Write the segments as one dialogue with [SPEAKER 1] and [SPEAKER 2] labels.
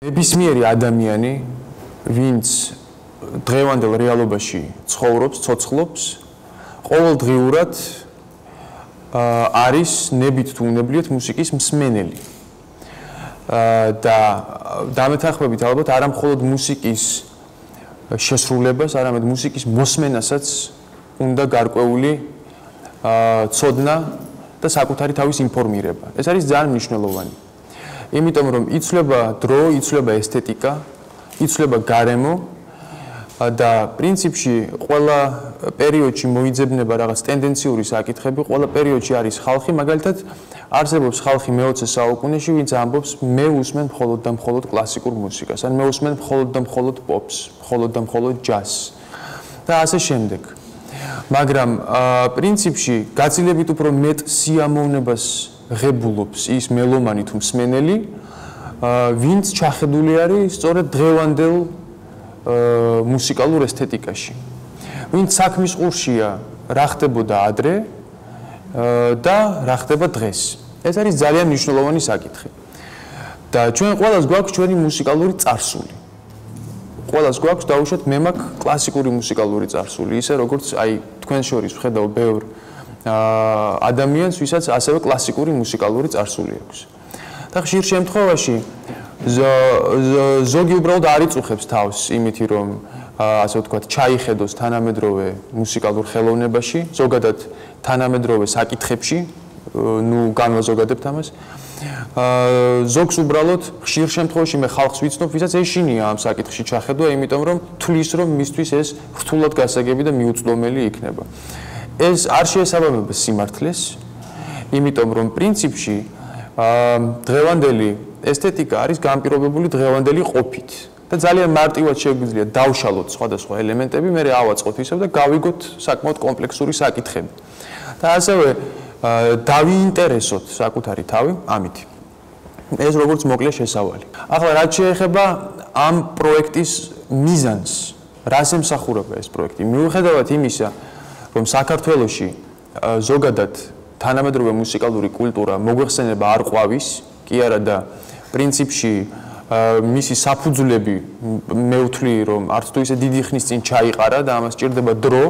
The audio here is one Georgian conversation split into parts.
[SPEAKER 1] ნებისმიერი ადამიანი, ვინც დღევანდელ რეალობაში ცხოვრობს, ცოცხლობს, ყოველდღიურად არის ნებით თუ უნებლიეთ მუსიკის მსმენელი. და დამეთანხმებით ალბათ არა მხოლოდ მუსიკის შესრულებას, არამედ მუსიკის მოსმენასაც უნდა გარკვეული ცოდნა და საკუთარი თავის ინფორმირება. ეს არის ძალიან მნიშვნელოვანი. იმიტომ რომ იცვლება დრო, იცვლება ესთეტიკა, იცვლება გარემო და პრინციპში ყველა პერიოდში მოიძებნება რაღაც ტენდენციური საკითხები, ყველა პერიოდში არის ხალხი, მაგალითად არსებობს ხალხი მე-20 საუკუნეში, ვინც ამბობს მე უსმენ მხოლოდ და მხოლოდ კლასიკურ მუსიკას, ან მე უსმენ მხოლოდ და მხოლოდ პოპს, მხოლოდ და მხოლოდ ჯაზს და ასე შემდეგ. მაგრამ პრინციპში გაცილებით უფრო მეტ სიამოვნებას ღებულობს ის მელომანი თუ მსმენელი, ვინც ჩახედული არის სწორედ დღევანდელ მუსიკალურ ესთეტიკაში. ვინც საქმის ყურშია რა ხდებოდა ადრე და რა ხდება დღეს. ეს არის ძალიან მნიშვნელოვანი საკითხი. და ჩვენ ყველას გვაქვს ჩვენი მუსიკალური წარსული. ყველას გვაქვს დაუშვათ მე მაქვს კლასიკური მუსიკალური წარსული, ისე როგორც აი თქვენ შორის ვხედავ ბევრ ადამიანს, ვისაც ასევე კლასიკური მუსიკალური წარსული აქვს. და ხშირ შემთხვევაში ზოგი უბრალოდ არ იწუხებს თავს იმითი, რომ ასე ვთქვათ, ჩაიხედოს თანამედროვე მუსიკალურ ხელოვნებაში, ზოგადად თანამედროვე საკითხებში, ნუ განვაზოგადებთ ამას. ზოგს უბრალოდ ხშირ შემთხვევაში მე ხალხს ვიცნობ, ვისაც ეშინია ამ საკითხში ჩახედვა, იმიტომ რომ თulis რომ მისთვის ეს რთულად გასაგები და მიუწვდომელი იქნება. ეს არ შეესაბამება სიმართლეს, იმიტომ რომ პრინციპში დღევანდელი ესთეტიკა არის განპირობებული დღევანდელი ყოფით და ძალიან მარტივად შეგვიძლია დავშალოთ სხვადასხვა ელემენტები, მე ავაწყოთ ისევ და გავიგოთ საკმაოდ კომპლექსური საკითხები. და ასევე დავიინტერესოთ საკუთარი თავი ამით. ეს როგორც მოკლე შესავალი. ახლა რაც შეეხება ამ პროექტის მიზანს, რას ემსახურება ეს პროექტი? მიუხედავად იმისა, რომ საქართველოში ზოგადად თანამედროვე მუსიკალური კულტურა მოგვეხსენება არ ყვავის, კი არა და პრინციპში მისი საფუძვლები მე ვთვლი, რომ არც თუ ისე დიდი ხნის წინ ჩაიყარა და ამას სჭირდება დრო,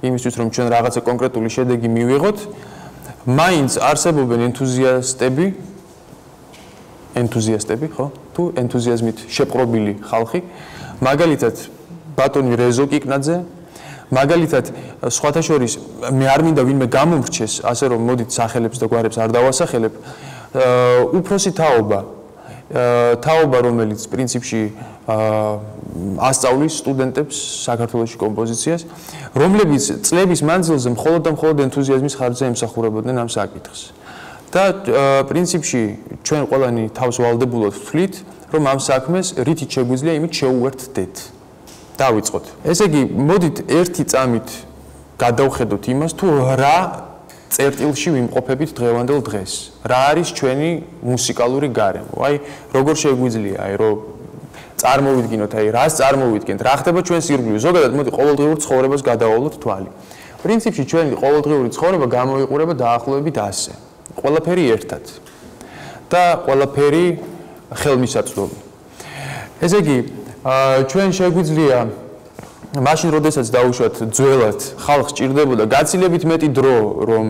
[SPEAKER 1] იმისთვის რომ ჩვენ რაღაცა კონკრეტული შედეგი მივიღოთ, მაინც არსებობენ ენთუზიასტები, ხო? თუ ენთუზიაზმით შეპყრობილი ხალხი, მაგალითად ბატონი რეზო კიკნაძე, მაგალითად სხვათა შორის მე არ მინდა ვინმე გამომრჩეს, ასე რომ მოდით სახელებს და გვარებს არ დავასახელებ, უფროსი თაობა, რომელიც პრინციპში ასწავლის სტუდენტებს საქართველოში კომპოზიციას, რომლებიც წლების მანძილზე მხოლოდ და მხოლოდ ენთუზიაზმის ხარჯზე ემსახურებოდნენ ამ საკითხს. და პრინციპში ჩვენ ყველანი თავს ვალდებულად ვთვლით, რომ ამ საქმეს რითიც შეგვიძლია, იმით შეუერთდეთ. დავიწყოთ. ესე იგი, მოდით ერთი წამით გადავხედოთ იმას, თუ რა წერტილში ვიმყოფებით დღევანდელ დღეს. რა არის ჩვენი მუსიკალური გარემო? აი, როგორ შეგვიძლია, აი, რომ წარმოვიდგინოთ, აი, რას წარმოვიდგენთ, რა ხდება ჩვენს ირგვლივ. ზოგადად, მოდი ყოველდღიურ ცხოვრებას გადავავლოთ თვალი. პრინციპში ჩვენი ყოველდღიური ცხოვრება გამოიყურება დაახლოებით ასე. ყველაფერი ერთად. და ყველაფერი ხელმისაწვდომი. ესე იგი, ჩვენ შეგვიძლია მაშინ როდესაც დაუშვათ ძველად ხალხს ჭირდებოდა გაცილებით მეტი დრო, რომ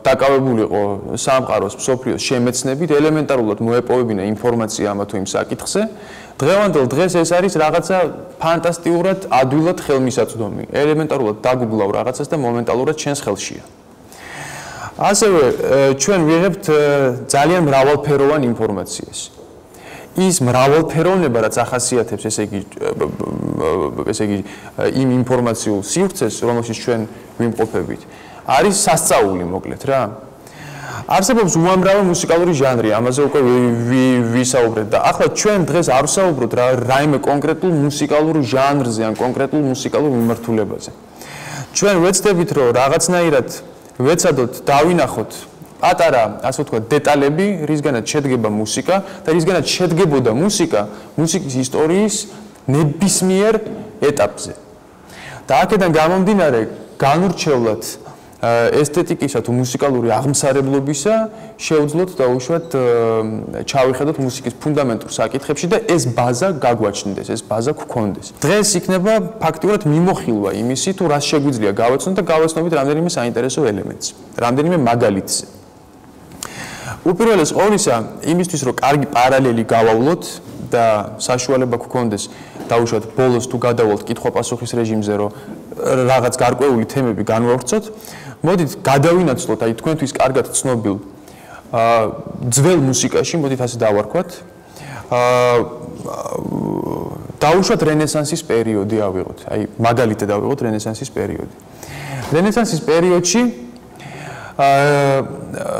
[SPEAKER 1] დაკავებულიყო სამყაროს მსოფლიოს შემეცნებით, ელემენტარულად მოეპოვებინა ინფორმაცია ამა თუ იმ საკითხზე. დღევანდელ დღეს ეს არის რაღაცა ფანტასტიურად ადვილად ხელმისაწვდომი. ელემენტარულად დაგუგლავ რაღაცას და მომენტალურად ჩვენს ხელშია. ასევე ჩვენ ვიღებთ ძალიან მრავალფეროვან ინფორმაციას. ის მრავალფეროვნება, რაც ახასიათებს, ესე იგი, იმ ინფორმაციულ სივრცეს, რომელშიც ჩვენ ვიმყოფებით, არის სასწაული, მოკლედ რა. არსებობს უამრავი მუსიკალური ჟანრი, ამაზე უკვე ვისაუბრეთ და ახლა ჩვენ დღეს არ ვსაუბრობთ რაიმე კონკრეტულ მუსიკალურ ჟანრზე ან კონკრეტულ მუსიკალურ მიმართულებაზე. ჩვენ ვეცდებით, რომ რაღაცნაირად ვეცადოთ დავინახოთ პატარა, ასე ვთქვათ, დეტალები, რისგანაც შედგება მუსიკა და რისგანაც შედგებოდა მუსიკა მუსიკის ისტორიის ნებისმიერ ეტაპზე. და აქედან გამომდინარე, განურჩევლად ესთეტიკისა თუ მუსიკალური აღმსარებლობისა შეუძლოთ დაუშვათ ჩავიხედოთ მუსიკის ფუნდამენტურ საკითხებში და ეს ბაზა გაგვაჩნდეს, ეს ბაზა გქონდეს. დღეს იქნება ფაქტიურად მიმოხილვა იმისი თუ რას შეგვიძლია გავაცნოთ და გავაცნობით რამდენიმე საინტერესო ელემენტს, რამდენიმე მაგალითზე. უპირველეს ყოვლისა, იმისთვის რომ კარგი პარალელი გავავლოთ და საშუალება გქონდეს დაუშვათ ბოლოს თუ გადავალთ კითხვა-პასუხის რეჟიმზე, რომ რაღაც გარკვეული თემები განვავრცოთ, მოდით გადავინაცვლოთ აი თქვენთვის კარგად ცნობილ ძველ მუსიკაში, მოდით ასე დავარქვათ, დაუშვათ რენესანსის პერიოდი ავიღოთ, აი მაგალითად ავიღოთ რენესანსის პერიოდი. რენესანსის პერიოდში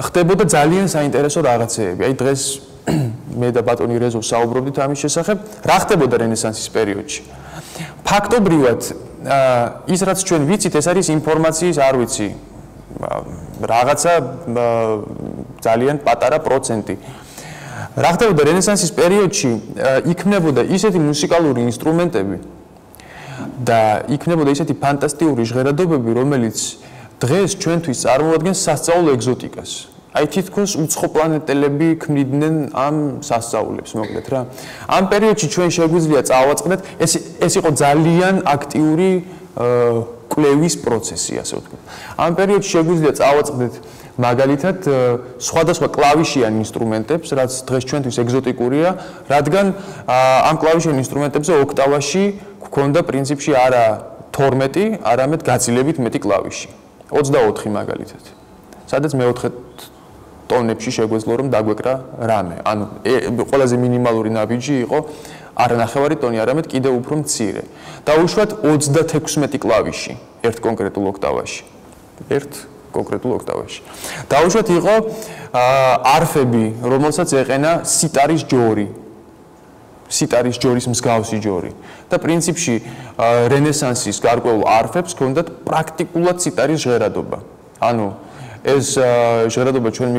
[SPEAKER 1] ხდებოდა ძალიან საინტერესო რაღაცეები. აი დღეს მე და ბატონი რეზო საუბრობდით ამის შესახებ, რა ხდებოდა რენესანსის პერიოდში. ფაქტობრივად ის რაც ჩვენ ვიცით, ეს არის ინფორმაციის, არ ვიცი, რაღაცა ძალიან პატარა პროცენტი. რა ხდებოდა რენესანსის პერიოდში, იქმნებოდა ისეთი მუსიკალური ინსტრუმენტები და იქმნებოდა ისეთი ფანტასტიკური ჟღერადობები, რომელიც დღეს ჩვენთვის წარმოადგენს სასწაულ ეგზოტიკას. აი თითქოს უცხო პლანეტელები ქმნიდნენ ამ სასწაულებს, მოკლედ რა. ამ პერიოდში ჩვენ შეგვიძლია წავაწყდეთ, ეს იყო ძალიან აქტიური კვლევის პროცესი, ასე ვთქვათ. ამ პერიოდში შეგვიძლია წავაწყდეთ მაგალითად სხვადასხვა კლავიშიან ინსტრუმენტებს, რაც დღეს ჩვენთვის ეგზოტიკურია, რადგან ამ კლავიშიან ინსტრუმენტებზე ოქტავაში გვქონდა პრინციპში არა 12, არამედ გაცილებით მეტი კლავიში. 24 მაგალითად. სადაც მეოთხე ტონებში შეგვეძლო რომ დაგვეკრა რამე. ანუ ყველაზე მინიმალური ნაბიჯი იყო არა 9 ტონი, არამედ კიდევ უფრო მცირე. დაუშვათ 36 კლავიში ერთ კონკრეტულ ოქტავაში. დაუშვათ იყო არფები, რომელსაც ეყენა სიტარის ჯორი. სიტარის ჯორის მსგავსი ჯორი. და პრინციპში რენესანსის გარკვეულ არფებს ჰქონდათ პრაქტიკულად სიტარის ჟღერადობა. ანუ ეს ჟღერადობა ჩვენ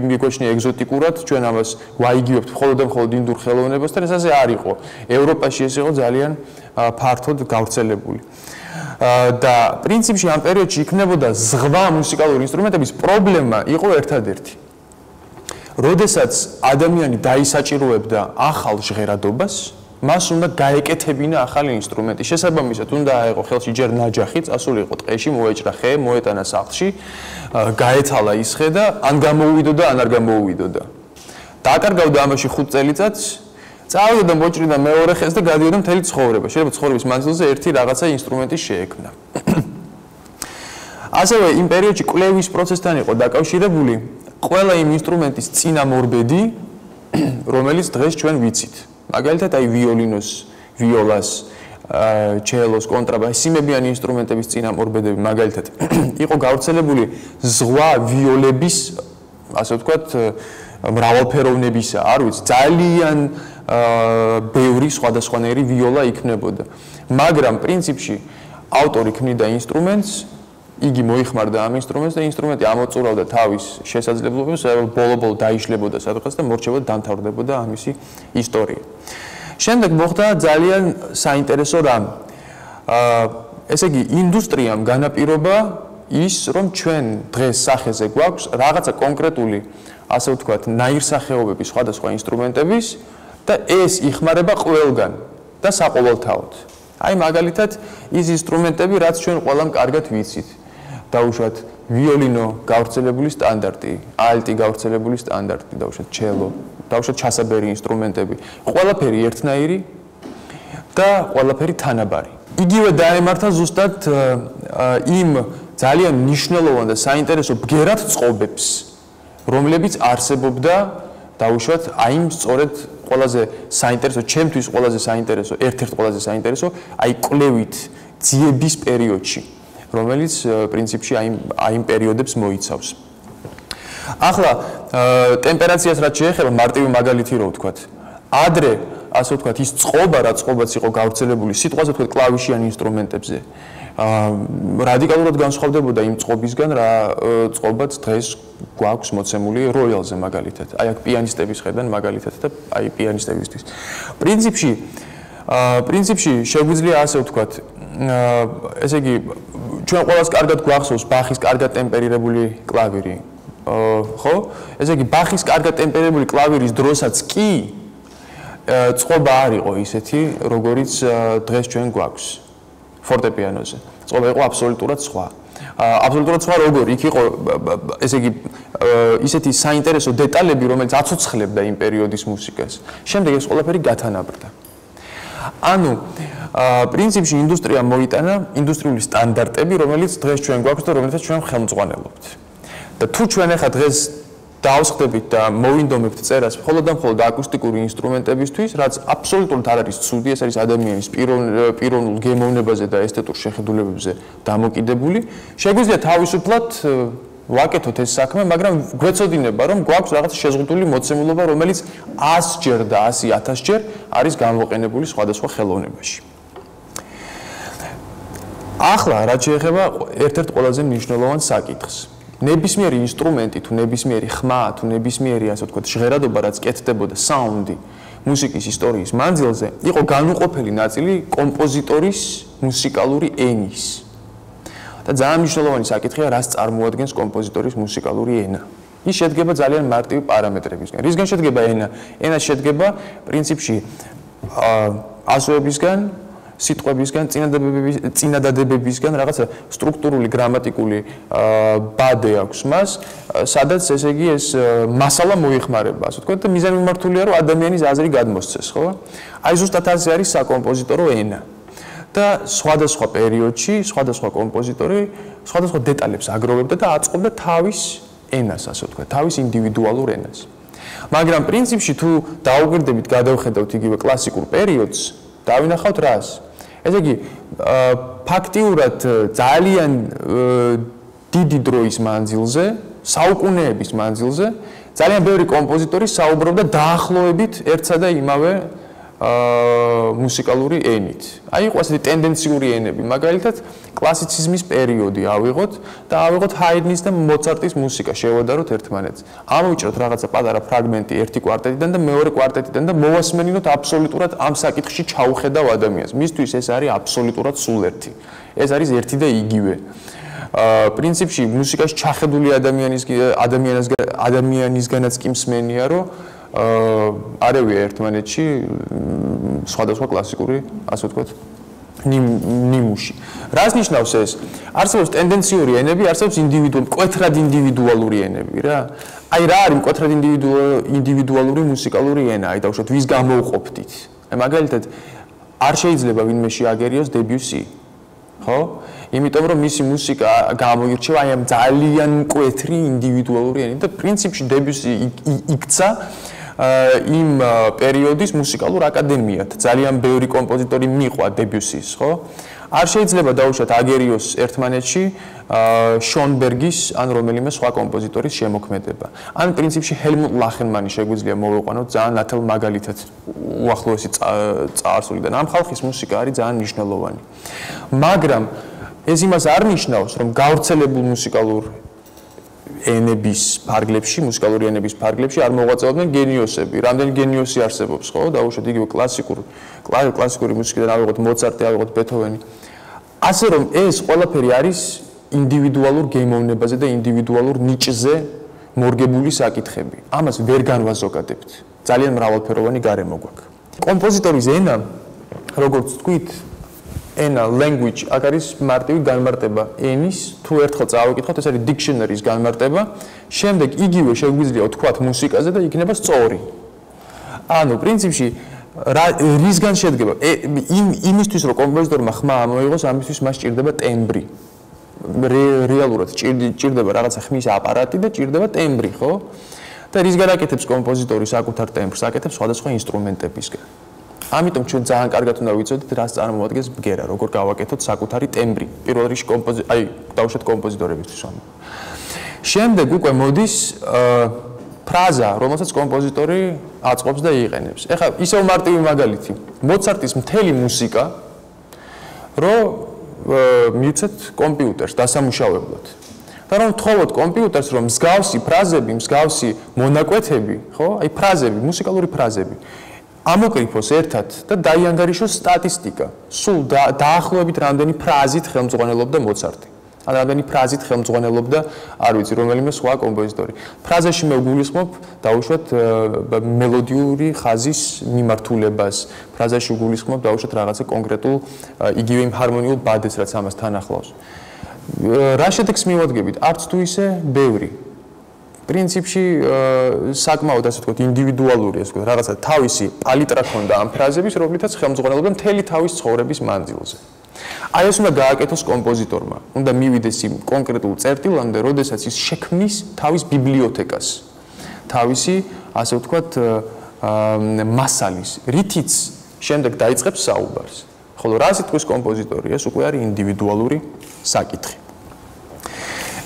[SPEAKER 1] მიგვეჩნია ეგზოტიკურად, ჩვენ ამას ვაიგივებთ მხოლოდ და მხოლოდ ინდურ ხელოვნებასთან, ეს ასე არ იყო. ევროპაში ეს იყო ძალიან ფართოდ გავრცელებული. და პრინციპში ამ პერიოდში იქნებოდა ზღვა მუსიკალური ინსტრუმენტების პრობლემა იყო ერთადერთი. როდესაც ადამიანი დაისაჭიროებდა ახალ ჟღერადობას, მას უნდა გაეკეთებინა ახალი ინსტრუმენტი. შესაბამისად, უნდა აეღო ხელში ჯერ ნაჯახი, წასულიყო ტყეში, მოეჭრა ხე, მოეტანა სახლში, გაეცალა ის ხე და ან გამოუვიდოდა, ან არ გამოუვიდოდა. დააკარგავდა ამაში 5 წელიწადს, წავიდა მოჭრიდა მეორე ხეს და გადიოდა მთელი ცხოვრება. შეიძლება ცხოვრების მანძილზე ერთი რაღაცა ინსტრუმენტი შეექმნა. ასევე იმ პერიოდში კვლევის პროცესთან იყო დაკავშირებული ყველა იმ ინსტრუმენტის წინამორბედი, რომელიც დღეს ჩვენ ვიცით. მაგალითად, აი ვიოლინოს, ვიოლას, ჩელოს, კონტრაბასის, სიმებიანი ინსტრუმენტების წინამორბედები, მაგალითად, იყო გავრცელებული ზღვა ვიოლების, ასე ვთქვათ, მრავალფეროვნებისა, არ ვიცი, ძალიან ბევრი სხვადასხვანაირი ვიოლა იქნებოდა. მაგრამ პრინციპში ავტორი ქმნიდა ინსტრუმენტს, იგი მოიხმარდა ამ ინსტრუმენტს და ინსტრუმენტი ამოწურავდა თავის შესაძლებლობებს, ბოლო-ბოლო დაიშლებოდა სადღაც და მორჩებოდა დამთავრდებოდა ამისი ისტორია. შემდეგ მოხდა ძალიან საინტერესო რამ. ესე იგი, ინდუსტრიამ განაპირობა ის, რომ ჩვენ დღეს სახეზე გვაქვს რაღაცა კონკრეტული, ასე ვთქვათ, ნაირსახეობების სხვადასხვა ინსტრუმენტების და ეს იხმარება ყველგან და საყოველთაოდ. აი მაგალითად, ის ინსტრუმენტები, რაც ჩვენ ყველამ კარგად ვიცით. დაუშვათ ვიოლინო გავრცელებული სტანდარტი, ალტი გავრცელებული სტანდარტი, დაუშვათ ჩელო, დაუშვათ ჩასაბერი ინსტრუმენტები. ყველაფერი ერთნაირი და ყველაფერი თანაბარი. იგივე დაემართა ზუსტად იმ ძალიან მნიშვნელოვან და საინტერესო ბგერად წყობებს, რომლებიც არსებობდა დაუშვათ აი იმ სწორედ ყველაზე საინტერესო, ჩემთვის ყველაზე საინტერესო, ერთ-ერთ ყველაზე საინტერესო, აი კვლევით ძიების პერიოდში, რომელიც პრინციპში აი იმ პერიოდებს მოიცავს. ახლა ტემპერაციას რაც შეეხება, მარტივი მაგალითი რო ვთქვათ. ადრე, ასე ვთქვათ, ის წყობა, რაც წყობაც იყო გავრცელებული, სიტყვაზე ვთქვათ, კლავიშიან ინსტრუმენტებზე. რადიკალურად განსხვავდებოდა იმ წყობისგან, რა წყობაც დღეს გვაქვს მოცემული როიალზე მაგალითად. აი აქ პიანისტების ხედან მაგალითად და აი პიანისტებისთვის. პრინციპში შეგვიძლია ასე ვთქვათ, ესე იგი ჩვენ ყველას კარგად გვახსოვს ბახის კარგად ტემპერირებული კლავირი. ხო? ესე იგი ბახის კარგად ტემპერირებული კლავირის დროსაც კი წყობა არ იყო ისეთი, როგორიც დღეს ჩვენ გვაქვს ფორტეპიანოზე. წყობა იყო აბსოლუტურად სხვა. აბსოლუტურად სხვა როგორი, იქ იყო ესე იგი ისეთი საინტერესო დეტალები, რომელიც აცოცხლებდა იმ პერიოდის მუსიკას. შემდეგ ეს ყველაფერი გათანაბრდა. ანუ პრინციპში ინდუსტრიამ მოიტანა ინდუსტრიული სტანდარტები, რომელიც დღეს ჩვენ გვაქვს და რომელსაც ჩვენ ხელმძღვანელობთ. და თუ ჩვენ ახლა დღეს დავსხდებით და მოვინდომებთ წერას მხოლოდ და მხოლოდ აკუსტიკური ინსტრუმენტებისთვის, რაც აბსოლუტურად არ არის ცუდი, ეს არის ადამიანის პიროვნულ გემოვნებაზე და ესთეტურ შეხედულებებზე დამოკიდებული. შეგვიძლია თავისუფლად ვაკეთოთ ეს საქმე, მაგრამ გვეცოდინება, რომ გვაქვს რაღაც შეზღუდული მოცემულობა, რომელიც 100 ჯერ და 100.000 ჯერ არის გამოყენებული სხვადასხვა ხელოვნებაში. ახლა რაც შეეხება ერთ-ერთ ყველაზე მნიშვნელოვან საკითხს. ნებისმიერი ინსტრუმენტი თუ ნებისმიერი ხმა თუ ნებისმიერი ასე ვთქვათ ჟღერადობა რაც კეთდებოდა საუნდი მუსიკის ისტორიის მანძილზე იყო განუყოფელი ნაწილი კომპოზიტორის მუსიკალური ენის და ძალიან მნიშვნელოვანი საკითხია რას წარმოადგენს კომპოზიტორის მუსიკალური ენა ის შედგება ძალიან მარტივი პარამეტრებისგან რისგან შედგება ენა ენა შედგება პრინციპში ასოებისგან სიტყვებისგან, წინადადებებისგან, რაღაცა სტრუქტურული გრამატიკული ბადე აქვს მას, სადაც ესე იგი ეს მასალა მოიხმარება, ასე ვთქვათ, და მიზანმიმართულია, რომ ადამიანის აზრი გადმოსცეს, ხო? აი ზუსტად ასე არის საკომპოზიტორო ენა. და სხვადასხვა პერიოდში, სხვადასხვა კომპოზიტორი სხვადასხვა დეტალებს აგროვებდა და აწყობდა თავის ენას, ასე ვთქვათ, თავის ინდივიდუალურ ენას. მაგრამ პრინციპში თუ დაუგვირდებით, გადავხედავთ იგივე კლასიკურ პერიოდს, დავინახავთ რას? ესე იგი, ფაქტიურად ძალიან დიდი დროის მანძილზე, საუკუნეების მანძილზე, ძალიან ბევრი კომპოზიტორი საუბრობდა დაახლოებით ერთსა და იმავე მუსიკალური ენით. აი იყო ასეთი ტენდენციური ენები, მაგალითად, კლასიციზმის პერიოდი ავიღოთ და ავიღოთ ჰაიდნის და მოცარტის მუსიკა, შევადაროთ ერთმანეთს. ამოვიჭროთ რაღაცა პატარა ფრაგმენტი ერთი კვარტეტიდან და მეორე კვარტეტიდან და მოვასმენინოთ აბსოლუტურად ამ საკითხში ჩაუხედავ ადამიანს. მისთვის ეს არის აბსოლუტურად სულ ერთი. ეს არის ერთი და იგივე. პრინციპში მუსიკაში ჩახედული ადამიანისგანაც კი მსმენია, რომ არევია ერთმანეთში სხვადასხვა კლასიკური, ასე ვთქვათ, ნიმუში. რას ნიშნავს ეს? არსებობს ტენდენციური ენები, არსებობს მკვეთრად ინდივიდუალური ენები, რა. აი რა არის მკვეთრად ინდივიდუალური მუსიკალური ენა? აი დავუშვათ, ვის გამოვყოფდით? აი მაგალითად, არ შეიძლება ვინმე შეაგერიოს დებიუსი. ხო? იმიტომ რომ მისი მუსიკა გამოირჩევა აი ამ ძალიან მკვეთრი ინდივიდუალური ენით და პრინციპში დებიუსი იქცა იმ პერიოდის მუსიკალურ აკადემიად. ძალიან ბევრი კომპოზიტორი მიყვა დებიუსის, ხო? არ შეიძლება დაუშვათ აგერიოს ერთმანეთში შონბერგის ან რომელიმე სხვა კომპოზიტორის შემოქმედება. ან პრინციპში ჰელმუტ ლახენმანი შეგვიძლია მოვიყვანოთ ძალიან ნათელ მაგალითად უახლოესი წარსულიდან. ამ ხალხის მუსიკა არის ძალიან მნიშვნელოვანი. მაგრამ ეს იმას არ ნიშნავს, რომ გავრცელებულ მუსიკალურ ენების ფარგლებში, მუსიკალური ენების ფარგლებში არ მოღვაწეობდნენ გენიოსები. რამდენი გენიოსი არსებობს, ხო? დაუშვათ იგივე კლასიკური მუსიკიდან ავიღოთ მოცარტი, ავიღოთ ბეთჰოვენი. ასე რომ ეს ყველაფერი არის ინდივიდუალურ გემოვნებაზე და ინდივიდუალურ ნიჭზე მორგებული საკითხები. ამას ვერ განვაზოგადებთ. ძალიან მრავალფეროვანი გარემო გვაქვს. კომპოზიტორის ენა, როგორც თქვით, ენა, language, აქ არის მარტივი განმარტება ენის, თუ ერთხელ წავიკითხოთ, ეს არის dictionary-ის განმარტება, შემდეგ იგივე შეგვიძლია ვთქვათ მუსიკაზე და იქნება სწორი. ანუ პრინციპში რისგან შედგება? იმისთვის რომ კომპოზიტორმა ხმა ამოიღოს, ამისთვის მას ჭირდება ტემბრი. რეალურად ჭირდება რაღაცა ხმის აპარატი და ჭირდება ტემბრი, ხო? და რისგან აკეთებს კომპოზიტორი საკუთარ ტემბრს? აკეთებს სხვადასხვა ინსტრუმენტებისგან. ამიტომ ჩვენ ძალიან კარგად უნდა ვიცოდეთ, რას წარმოადგენს ბგერა, როგორ გავაკეთოთ საკუთარი ტემბრი. პირველ რიგში აი დავუშვათ კომპოზიტორებისთვის ვამბობ. შემდეგ უკვე მოდის ფრაზა, რომელსაც კომპოზიტორი აწყობს და იყენებს. ეხლა ისევ მარტივი მაგალითი. მოცარტის მთელი მუსიკა, რომ მივცეთ კომპიუტერს დასამუშავებლად. და რომ ვთხოვოთ კომპიუტერს, რომ მსგავსი ფრაზები, მსგავსი მონაკვეთები, ხო? აი ფრაზები, მუსიკალური ფრაზები ამოკრიფოს ერთად და დაიანგარიშოს სტატისტიკა. სულ დაახლოებით რამდენი ფრაზით ხელმძღვანელობდა მოცარტი. ან რამდენი ფრაზით ხელმძღვანელობდა, არ ვიცი, რომელიმე სხვა კომპოზიტორი. ფრაზაში მე ვგულისხმობ დაუშვათ მელოდიური ხაზის მიმართულებას. ფრაზაში ვგულისხმობ დაუშვათ რაღაცა კონკრეტულ იგივე იმ ჰარმონიულ ბადეს, რაც ამას თან ახლავს. რა შედეგს მივადგებით? არც თუ ისე ბევრი. პრინციპში საკმაოდ ასე ვთქვათ ინდივიდუალური, ასე ვთქვათ, რაღაცა თავისი პალიტრა ქონდა ამ ფრაზების, რომლითაც ხელმძღვანელობდა მთელი თავის ცხოვრების მანძილზე. აი ეს უნდა გააკეთოს კომპოზიტორმა. უნდა მივიდეს იმ კონკრეტულ წერტილამდე, როდესაც ის შექმნის თავის ბიბლიოთეკას. თავისი, ასე ვთქვათ, მასალის, რითიც შემდეგ დაიწყებს საუბარს. ხოლო რა სიტყვის კომპოზიტორი, ეს უკვე არის ინდივიდუალური საკითხი.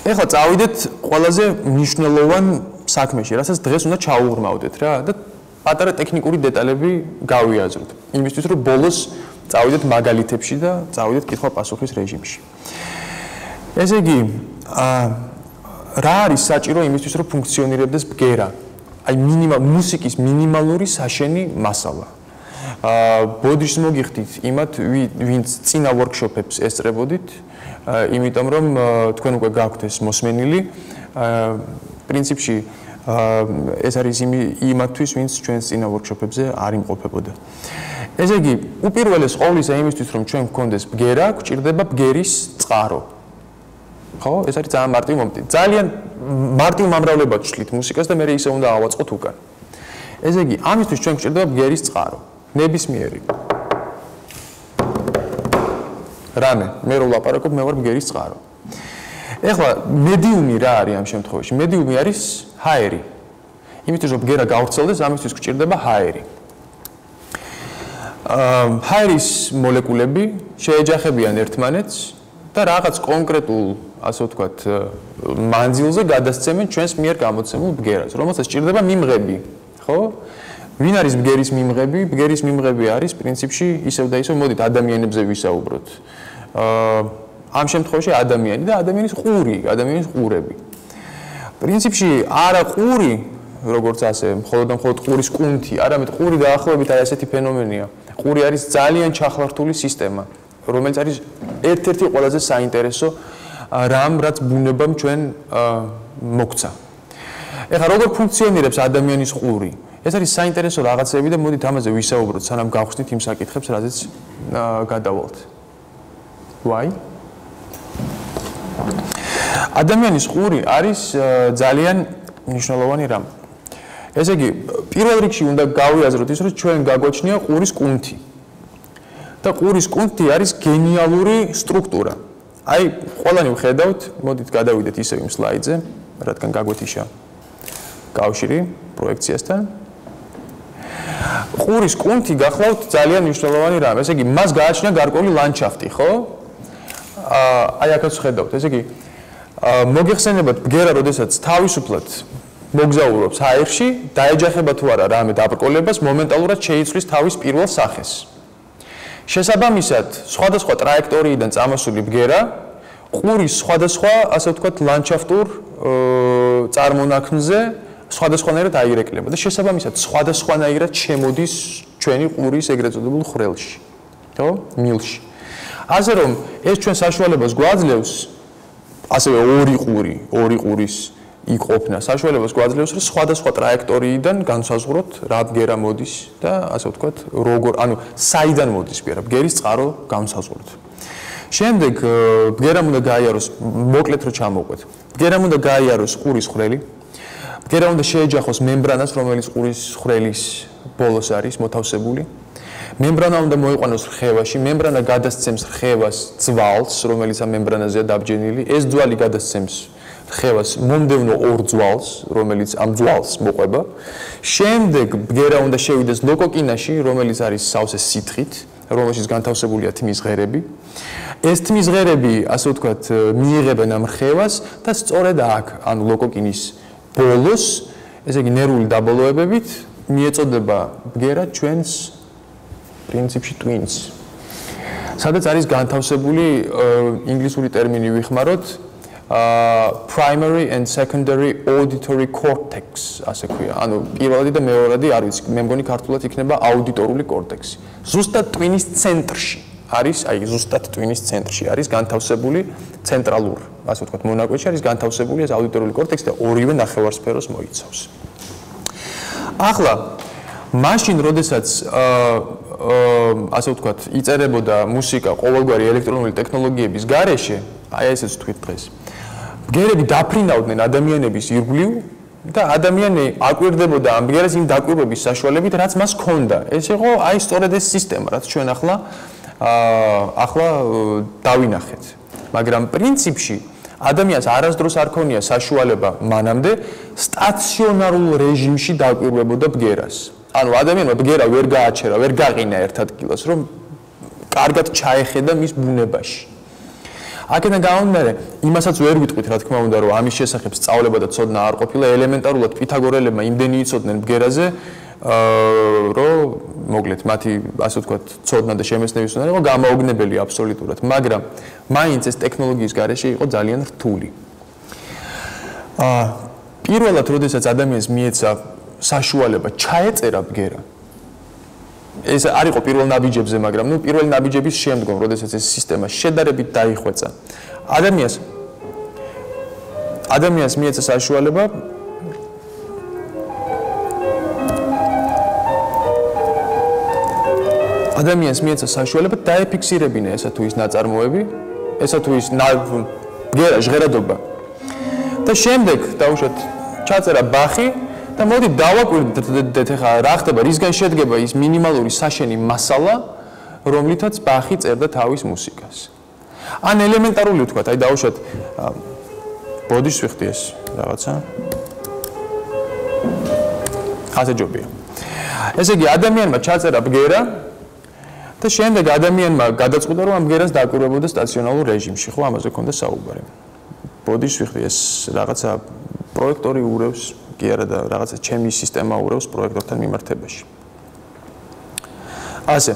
[SPEAKER 1] ეხლა წავიდეთ ყველაზე მნიშვნელოვან საქმეში, რასაც დღეს უნდა ჩაუღრმავდეთ რა და პატარა ტექნიკური დეტალები გავიაზროთ. იმისთვის რომ ბოლოს წავიდეთ მაგალითებში და წავიდეთ კითხვა-პასუხის რეჟიმში. ესე იგი, რა არის საჭირო იმისთვის რომ ფუნქციონირებდეს ბგერა? აი მუსიკის მინიმალური საშენი მასალა. ბოდიშს მოგიხდით იმათ, ვინც წინა ვორქშოპებს ესწრებოდით, იმიტომ რომ თქვენ უკვე გაქვთ ეს მოსმენილი. პრინციპში ეს არის იმათთვის, ვინც ჩვენს წინა ვორქშოპებზე არ იმყოფებოდა. ესე იგი, უპირველეს ყოვლისა იმისთვის, რომ ჩვენ გვქონდეს ბგერა, გვჭირდება ბგერის წყარო. ხო? ეს არის ძალიან მარტივი მომენტი. ძალიან მარტივ მომრავლებად ვშლით მუსიკას და მე ისე უნდა ავაწყოთ უკან. ესე იგი, ამისთვის ჩვენ გვჭირდება ბგერის წყარო. ნებისმიერი. რამე, მე რო ვლაპარაკობ, მე ვარ ბგერის წყარო. ეხლა მედიუმი რა არის ამ შემთხვევაში? მედიუმი არის ჰაერი. იმისთვის რომ ბგერა გავრცელდეს, ამისთვის გვჭირდება ჰაერი. ჰაერის მოლეკულები შეეჯახებიან ერთმანეთს და რაღაც კონკრეტულ, ასე ვთქვათ, მანძილზე გადასცემენ ჩვენს მიერ გამოცემულ ბგერას, რომელსაც სჭირდება მიმღები, ხო? ვინ არის ბგერის მიმღები? ბგერის მიმღები არის პრინციპში ისევ და ისევ მოდით ადამიანებზე ვისაუბროთ. ამ შემთხვევაში ადამიანი და ადამიანის ყური, ადამიანის ყურები. პრინციპში არა ყური, როგორც ასე, მხოლოდ და მხოლოდ ყურის კუნთი, არამედ ყური დაახლოებით აი ესეთი ფენომენია. ყური არის ძალიან ჩახლართული სისტემა, რომელიც არის ერთ-ერთი ყველაზე საინტერესო რამ, რაც ბუნებამ ჩვენ მოგცა. ეხლა როგორ ფუნქციონირებს ადამიანის ყური? ეს არის საინტერესო რაღაცები და მოდით ამაზე ვისაუბროთ, სანამ გავხსნით იმ საკითხებს, რაზეც გადავალთ. Why? ადამიანის ყური არის ძალიან მნიშვნელოვანი რამ. ესე იგი, პირველ რიგში უნდა გავიაზროთ ის, რომ ჩვენ გაგვაჩნია ყურის კუნთი. და ყურის კუნთი არის გენიალური სტრუქტურა. აი, ყველანი ვხედავთ, მოდით გადავიდეთ ისევ იმ სლაიდზე, რადგან გაგვეთიშა კავშირი პროექციასთან. ყურის კუნთი გახლავთ ძალიან მნიშვნელოვანი რამ. ესე იგი, მას გააჩნია გარკვეული ლანდშაფტი, ხო? აი, აქაც ვხედავთ. ესე იგი, მოგეხსენებათ ბგერა, როდესაც თავისუფლად მოგზაურობს ჰაერში, დაეჯახება თუ არა რამე დაბრკოლებას, მომენტალურად შეიცვლის თავის პირველ სახეს. შესაბამისად, სხვადასხვა ტრაექტორიიდან წამოსული ბგერა ყურის სხვადასხვა, ასე ვთქვათ, ლანდშაფტურ წარმონაქმნზე სხვადასხვანაირად აირეკლება და შესაბამისად სხვადასხვანაირად შემოდის ჩვენი ყურის ეგრეთ წოდებულ ხვრელში, ხო? მილში. ასე რომ ეს ჩვენ საშუალებას გვაძლევს ასევე ორი ყურის იყოფნა საშუალებას გვაძლევს რომ სხვადასხვა ტრაექტორიიდან განსაზღვროთ რა ბგერა მოდის და ასე ვთქვათ როგორ ანუ საიდან მოდის ბგერა ბგერის წყარო განსაზღვროთ. შემდეგ ბგერამ უნდა გაიაროს მოკლედ რო ჩამოვყვეთ. ბგერამ უნდა გაიაროს ყურის ხვრელი. ბგერა უნდა შეეჯახოს მემბრანას რომელიც ყურის ხვრელის ბოლოს არის მოთავსებული. მემბრანა უნდა მოიყვანოს რხევაში, მემბრანა გადასცემს რხევას ძვალს, რომელიც ამ მემბრანაზეა დაბჯენილი. ეს ძვალი გადასცემს რხევას მომდევნო ორ ძვალს, რომელიც ამ ძვალს მოყვება. შემდეგ ბგერა უნდა შევიდეს ლოკოკინაში, რომელიც არის სავსე სითხით, რომელშიც განთავსებულია თმის ღერები. ეს თმის ღერები, ასე ვთქვათ, მიიღებენ ამ რხევას და სწორედ აქ, ანუ ლოკოკინის ბოლოს, ესე იგი ნერვული დაბოლოებებით, მიეწოდება ბგერა ჩვენს პრინციპში twins. სადაც არის განთავსებული ინგლისური ტერმინი ვიხმაროთ primary and secondary auditory cortex, ასე ქვია. ანუ პირველადი და მეორადი არ ვიცი, მე მგონი ქართულად იქნება აუდიტორული კორტექსი. ზუსტად ტვინის ცენტრში არის, აი ზუსტად ტვინის ცენტრში არის განთავსებული ცენტრალურ, ასე ვთქვათ, მონაკვეთში არის განთავსებული ეს აუდიტორული კორტექსი და ორივე ნახევარსფეროს მოიცავს. ახლა მაშინ, როდესაც ასე ვთქვათ, იწერებოდა მუსიკა ყოველგვარი ელექტრონული ტექნოლოგიების გარეშე, აი ესეც ვთქვით დღეს. ბგერები დაფრინავდნენ ადამიანების ირგვლივ და ადამიანი აკვირდებოდა ამ ბგერას იმ დაკვირვების საშუალებით, რაც მას ჰქონდა. ეს იყო აი სწორედ ეს სისტემა, რაც ჩვენ ახლა დავინახეთ. მაგრამ პრინციპში ადამიანს არასდროს არ ქონია საშუალება მანამდე სტაციონარულ რეჟიმში დაკვირვებოდა ბგერას. ანუ ადამიანმა ბგერა ვერ გააჩერა, ვერ გაყინა ერთ ადგილას, რომ კარგად ჩაეხედა მის ბუნებაში. აქედან გამომდინარე, იმასაც ვერ ვიტყვით, რა თქმა უნდა, რომ ამის შესახებ სწავლება და ცოდნა არ ყოფილა, ელემენტარულად პითაგორელებმა იმდენი იცოდნენ ბგერაზე, რომ მოგლეთ, მათი ასე ვთქვათ, ცოდნა და შემეცნების უნდა იყო გამაოგნებელი აბსოლუტურად, მაგრამ მაინც ეს ტექნოლოგიის გარეშე იყო ძალიან რთული. პირველად, როდესაც ადამიანს მიეცა საშუალება ჩაეწერა ბგერა. ეს არ იყო პირველ ნაბიჯებზე, მაგრამ პირველი ნაბიჯების შემდგომ, როდესაც ეს სისტემა შედარებით დაიხვეწა. ადამიანს მიეცა საშუალება დაეფიქსირებინა ესა თუ ის ნაწარმოები, ესა თუ ის ბგერა ჟღერადობა. და შემდეგ დაუშვათ ჩაწერა ბახი და მოდი დავაკვირდეთ ახლა რა ხდება, რისგან შედგება ის მინიმალური საშენი მასალა, რომლითაც ბახი წერდა თავის მუსიკას. ან ელემენტარული ვთქვათ, აი დავუშვათ ბოდიშს ვიხდი ეს რაღაცა. ხაზეჯობია. ესე იგი ადამიანმა ჩაწერა ბგერა და შემდეგ ადამიანმა გადაწყვიტა, რომ ამ ბგერას დაკვირვებოდა სტაციონარულ რეჟიმში, ხო, ამაზე ქონდა საუბარი. ბოდიშს ვიხდი ეს რაღაცა პროექტორი ურევს კი არა და რაღაცა ჩემი სისტემა ურევს პროექტორთან მიმართებაში. ასე.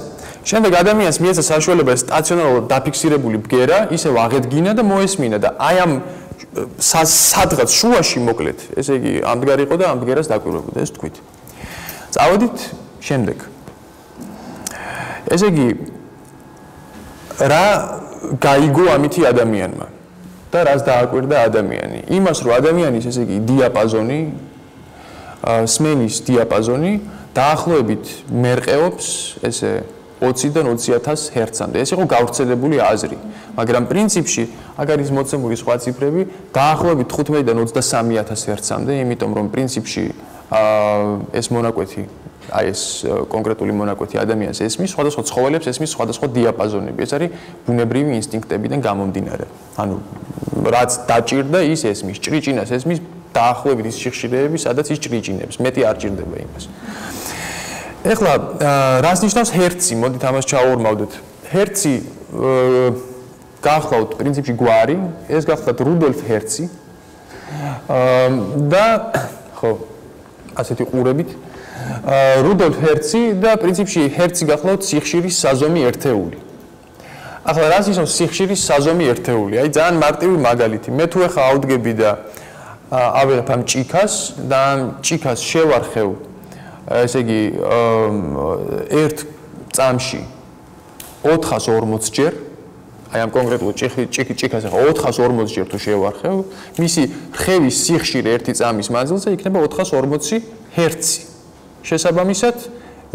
[SPEAKER 1] შემდეგ ადამიანს მიეცა საშუალება სტაციონარულად დაფიქსირებული ბგერა ისევ აღედგინა და მოესმინა და აი ამ სადღაც შუაში მოკლედ, ესე იგი ამდგარი იყო და ამ ბგერას დაკვირვებოდა, ეს თქვით. წავედით შემდეგ. ესე იგი რა გაიგო ამითი ადამიანმა და რას დააკვირდა ადამიანი? იმას, რომ ადამიანის ესე იგი დიაპაზონი, სმენის დიაპაზონი დაახლოებით მერყეობს ესე 20-დან 20,000 ჰერცამდე. ეს იყო გავრცელებული აზრი, მაგრამ პრინციპში აქ არის მოცემული სხვა ციფრები დაახლოებით 15-დან 23,000 ჰერცამდე, იმიტომ რომ პრინციპში ეს მონაკვეთი აი ეს კონკრეტული მონაკვეთი ადამიანს ესმის, სხვადასხვა ცხოველებს ესმის სხვადასხვა დიაპაზონები. ეს არის ბუნებრივი ინსტინქტებიდან გამომდინარე. ანუ რაც დაჭირდა, ის ესმის, ჭრიჭინას ესმის დაახლოებით ის სიხშირეები, სადაც ის ჭრიჭინებს, მეტი არ ჭირდება იმას. ეხლა რას ნიშნავს ჰერცი? მოდით ამას ჩავორმავდეთ. ჰერცი გახლავთ პრინციპში გვარი, ეს გახლავთ რუდოლფ ჰერცი. და ხო, ასეთი ყურებით რუდოლფ ჰერცი და პრინციპში ჰერცი გახლავთ სიხშირის საზომი ერთეული. ახლა რას ნიშნავს სიხშირის საზომი ერთეული? აი ძალიან მარტივი მაგალითი. მე თუ ახლა ავდგები და ავიღებ ამ ჭიქას და ამ ჭიქას შევარხევ, ესე იგი ერთ წამში 440 ჯერ, აი ამ კონკრეტულ ჭიქას ახლა 440 ჯერ თუ შევარხევ, მისი რხევის სიხშირე ერთი წამის მანძილზე იქნება 440 ჰერცი. შესაბამისად,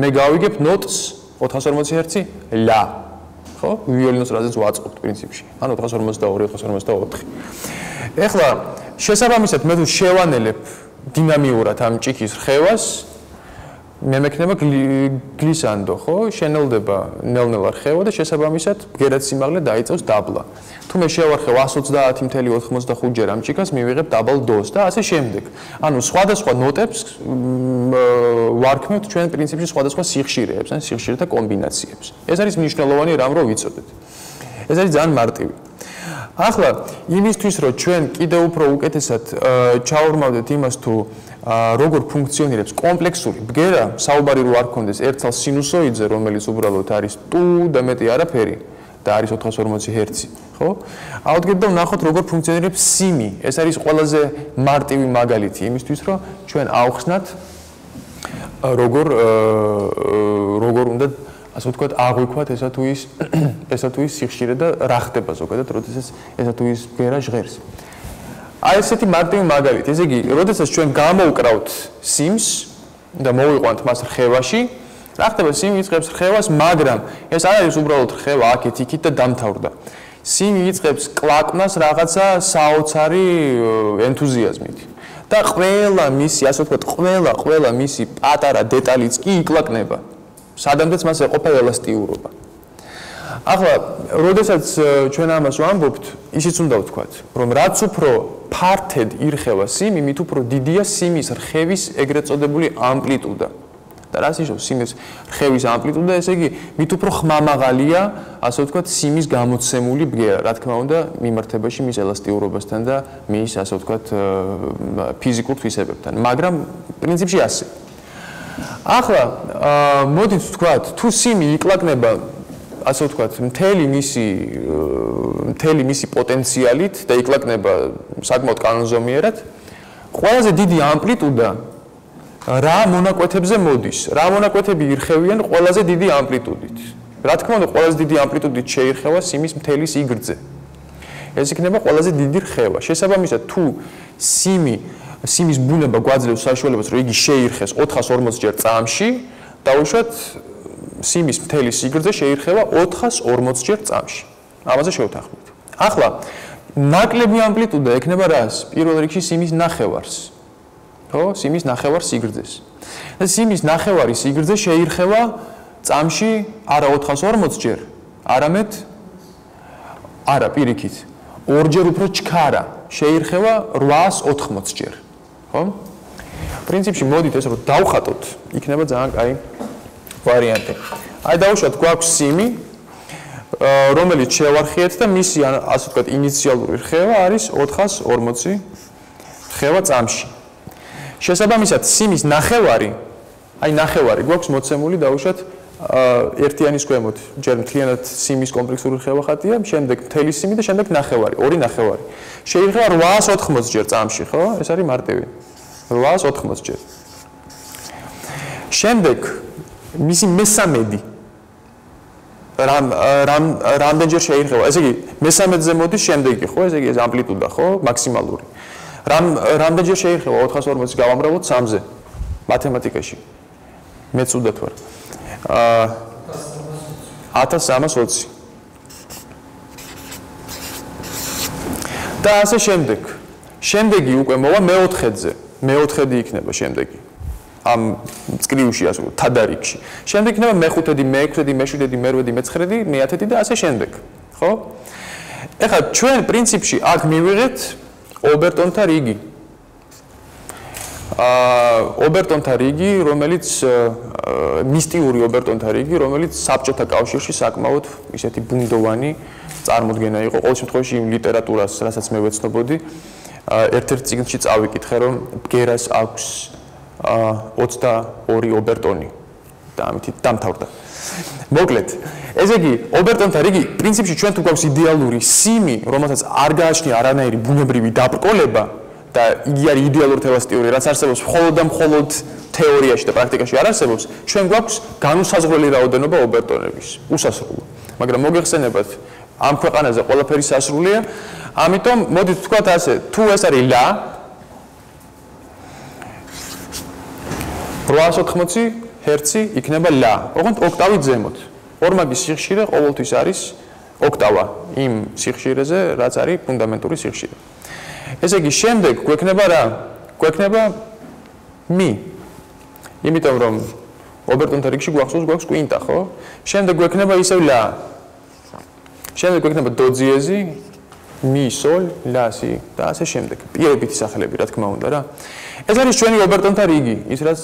[SPEAKER 1] მე გავიგებ ნოტს 440 ჰერცი ლა. ხო? ვიოლინოს რაზეც ვაწყობთ პრინციპში. ანუ 442, 444. ეხლა შესაბამისად, მე თუ შევანელებ დინამიურად ამ ჭიქის რხევას, მე მექნება გლისანდო, ხო? შენელდება ნელ-ნელა რხევა და შესაბამისად ბგერაც სიმაღლე დაიწევს დაბლა. თუ მე შევარხევ 130.85 ჯერ ამ ჭიქას, მივიღებ დაბალ დოს და ასე შემდეგ. ანუ სხვადასხვა ნოტებს ვარქმევთ ჩვენ პრინციპში სხვადასხვა სიხშირეებს, ან სიხშირეთა კომბინაციებს. ეს არის მნიშვნელოვანი რამ რო ვიცოდეთ. ეს არის ძალიან მარტივი. ახლა იმისთვის რომ ჩვენ კიდევ უფრო უკეთესად ჩავორმავდეთ იმას თუ როგორ ფუნქციონირებს კომპლექსური ბგერა, საუბარი რო არ გქონდეს ერთსალ სინუსოიდზე, რომელიც უბრალოდ არის ტუ და მეტი არაფერი და არის 440 ჰერცი, ხო? ავდგეთ და ვნახოთ როგორ ფუნქციონირებს სიმი. ეს არის ყველაზე მარტივი მაგალითი იმისთვის, რომ ჩვენ ავხსნათ როგორ უნდა ასე ვთქვათ აღვიქვათ ესა თუ ის სიხშირე და რა ხდება ზოგადად, როდესაც ესა თუ ის ბგერა ჟღერს. აი ესეთი მარტივი მაგალითი. ესე იგი, როდესაც ჩვენ გამოვკრავთ სიმს და მოვიყვანთ მას რხევაში, რა ხდება? სიმი იწყებს რხევას, მაგრამ ეს არ არის უბრალოდ რხევა აქეთ-იქით და დამთავრდა. სიმი იწყებს კლაკვნას რაღაცა საოცარი ენთუზიაზმით. და ყველა მისი, ასე ვთქვათ, ყველა მისი პატარა დეტალიც კი იკლაკნება. სადამდეც მას ეყოფა ელასტიურობა. ახლა, როდესაც ჩვენ ამას ვამბობთ, ისიც უნდა ვთქვათ, რომ რაც უფრო ფართედ ირხევა სიმი, მით უფრო დიდია სიმის რხევის ეგრეთ წოდებული ამპლიტუდა. და რას ნიშნავს სიმის რხევის ამპლიტუდა? ესე იგი, მით უფრო ხმამაღალია, ასე ვთქვათ, სიმის გამოცემული ბგერა, რა თქმა უნდა, მიმართებაში მის ელასტიურობასთან და მის, ასე ვთქვათ, ფიზიკურ თვისებებთან. მაგრამ პრინციპში ასე. ახლა, მოდით ვთქვათ, თუ სიმი იკლაკნება, ასე ვთქვათ, მთელი მისი პოტენციალით და იკლაკნება საკმაოდ კანონზომიერად, ყველაზე დიდი ამპლიტუდა რა მონაკვეთებზე მოდის? რა მონაკვეთები ირხევიან ყველაზე დიდი ამპლიტუდით? რა თქმა უნდა, ყველაზე დიდი ამპლიტუდით შეირხევა სიმის მთელი სიგრძე. ეს იქნება ყველაზე დიდი რხევა. შესაბამისად, თუ სიმის ბუნება გვაძლევს საშუალებას, რომ იგი შეირხეს 440 ჯერ წამში, დაუშვათ სიმის მთელი სიგრძე შეირხევა 440 ჯერ წამში. ამაზე შევთანხმდით. ახლა, ნაკლები ამპლიტუდა ექნება რას? პირველ რიგში სიმის ნახევარს. ხო, სიმის ნახევარ სიგრძეს. და სიმის ნახევარი სიგრძე შეირხევა წამში არა 440 ჯერ, არამედ არა პირიქით, ორჯერ უფრო ჩქარა, შეირხევა 880 ჯერ. ხო? პრინციპში მოდით ეს რომ დავხატოთ, იქნება ძალიან კაი ვარიანტი. აი დავუშვათ, გვაქვს სიმი, რომელიც შევარხიეთ და მისი, ასე ვთქვათ, ინიციალური რხევა არის 440 რხევა წამში. შესაბამისად, სიმის ნახევარი, აი ნახევარი გვაქვს მოცემული, დავუშვათ, ერთიანის ქვემოთ, ჯერ მთლიანად სიმის კომპლექსური რხევა ხატია, შემდეგ მთელი სიმი და შემდეგ ნახევარი, ორი ნახევარი. შეირხევა 880 ჯერ წამში, ხო? ეს არის მარტივი. 880 ჯერ. შემდეგ მისი მესამედი რამდენჯერ შეირხევა? ესე იგი, მესამედზე მოდის შემდეგი, ხო? ესე იგი, ეს ამპლიტუდა, ხო? მაქსიმალური. რამდენჯერ შეირხევა 440-ს გავამრავლოთ 3-ზე მათემატიკაში. მეც უდათ ვარ. 1320. და ასე შემდეგ. შემდეგი უკვე მოვა მეოთხედზე. მეოთხედი იქნება შემდეგი. ამ წკრივში, ასე ვთქვათ, თადარიგში. შემდეგ იქნება მეხუთედი, მეექვსედი, მეშვიდედი, მერვედი, მეცხრედი, მეათედი და ასე შემდეგ. ხო? ეხლა ჩვენ პრინციპში აქ მივიღეთ ობერტონთა რიგი. ობერტონთა რიგი, რომელიც მისტიური ობერტონთა რიგი, რომელიც საბჭოთა კავშირში საკმაოდ ისეთი ბუნდოვანი წარმოდგენა იყო. ყოველ შემთხვევაში იმ ლიტერატურას, რასაც მე ვეცნობოდი, ერთ-ერთ წიგნში წავიკითხე, რომ ბგერას აქვს 22 ობერტონი და ამით დამთავრდა. მოკლედ, ესე იგი, ობერტონთა რიგი პრინციპში ჩვენ თუ გვაქვს იდეალური სიმი, რომელსაც არ გააჩნია არანაირი ბუნებრივი დაბრკოლება და იგი არის იდეალურად ელასტიური, რაც არსებობს მხოლოდ და მხოლოდ თეორიაში და პრაქტიკაში არ არსებობს, ჩვენ გვაქვს განუსაზღვრელი რაოდენობა ობერტონების, უსასრულო. მაგრამ მოგეხსენებათ, ამ ქვეყანაზე ყველაფერი სასრულია, ამიტომ მოდით ვთქვათ ასე, თუ ეს არის ლა 880 ჰერცი იქნება ლა, ოღონდ ოქტავით ზემოთ. ორმაგის სიხშირე ყოველთვის არის ოქტავა იმ სიხშირეზე, რაც არის ფუნდამენტური სიხშირე. ესე იგი, შემდეგ გვექნება რა? გვექნება მი. იმიტომ რომ ობერტონთა რიგში გვაქვს კვინტა, ხო? შემდეგ გვექნება ისევ ლა. შემდეგ გვექნება დო ძიეზი, მი, სოლ, ლა, სი და ასე შემდეგ. პირობითი სახელები, რა თქმა უნდა, რა. ეს არის ჩვენი ობერტონთა რიგი, ის რაც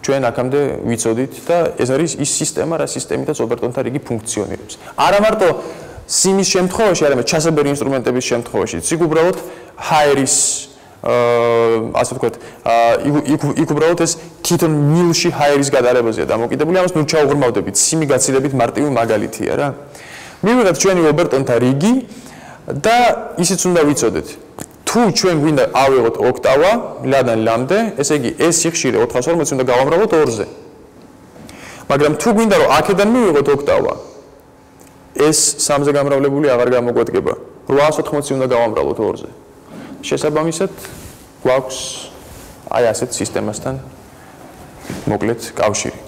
[SPEAKER 1] ჩვენ აქამდე ვიცოდით და ეს არის ის სისტემა, რა სისტემითაც ობერტონთა რიგი ფუნქციონირებს. არა მარტო სიმის შემთხვევაში, არამედ ჩასაბერი ინსტრუმენტების შემთხვევაშიც. იქ უბრალოდ ჰაერის, ასე ვთქვათ, იქ უბრალოდ ეს თვითონ მილში ჰაერის გადარებაზეა დამოკიდებული. ამას ნუ ჩაუღრმავდებით, სიმი გაცილებით მარტივი მაგალითია რა. მივიღეთ ჩვენი ობერტონთა რიგი და ისიც უნდა ვიცოდეთ. თუ ჩვენ გვინდა ავიღოთ ოქტავა, ლადან ლამდე, ესე იგი ეს სიხშირე 440 უნდა გავამრავლოთ 2-ზე. მაგრამ თუ გვინდა რომ აქედან მივიღოთ ოქტავა, ეს 3-ზე გამრავლებული აღარ გამოგვედგება. 880 უნდა გავამრავლოთ 2-ზე. შესაბამისად, გვაქვს აი ასეთ სისტემასთან მოკლედ კავშირი.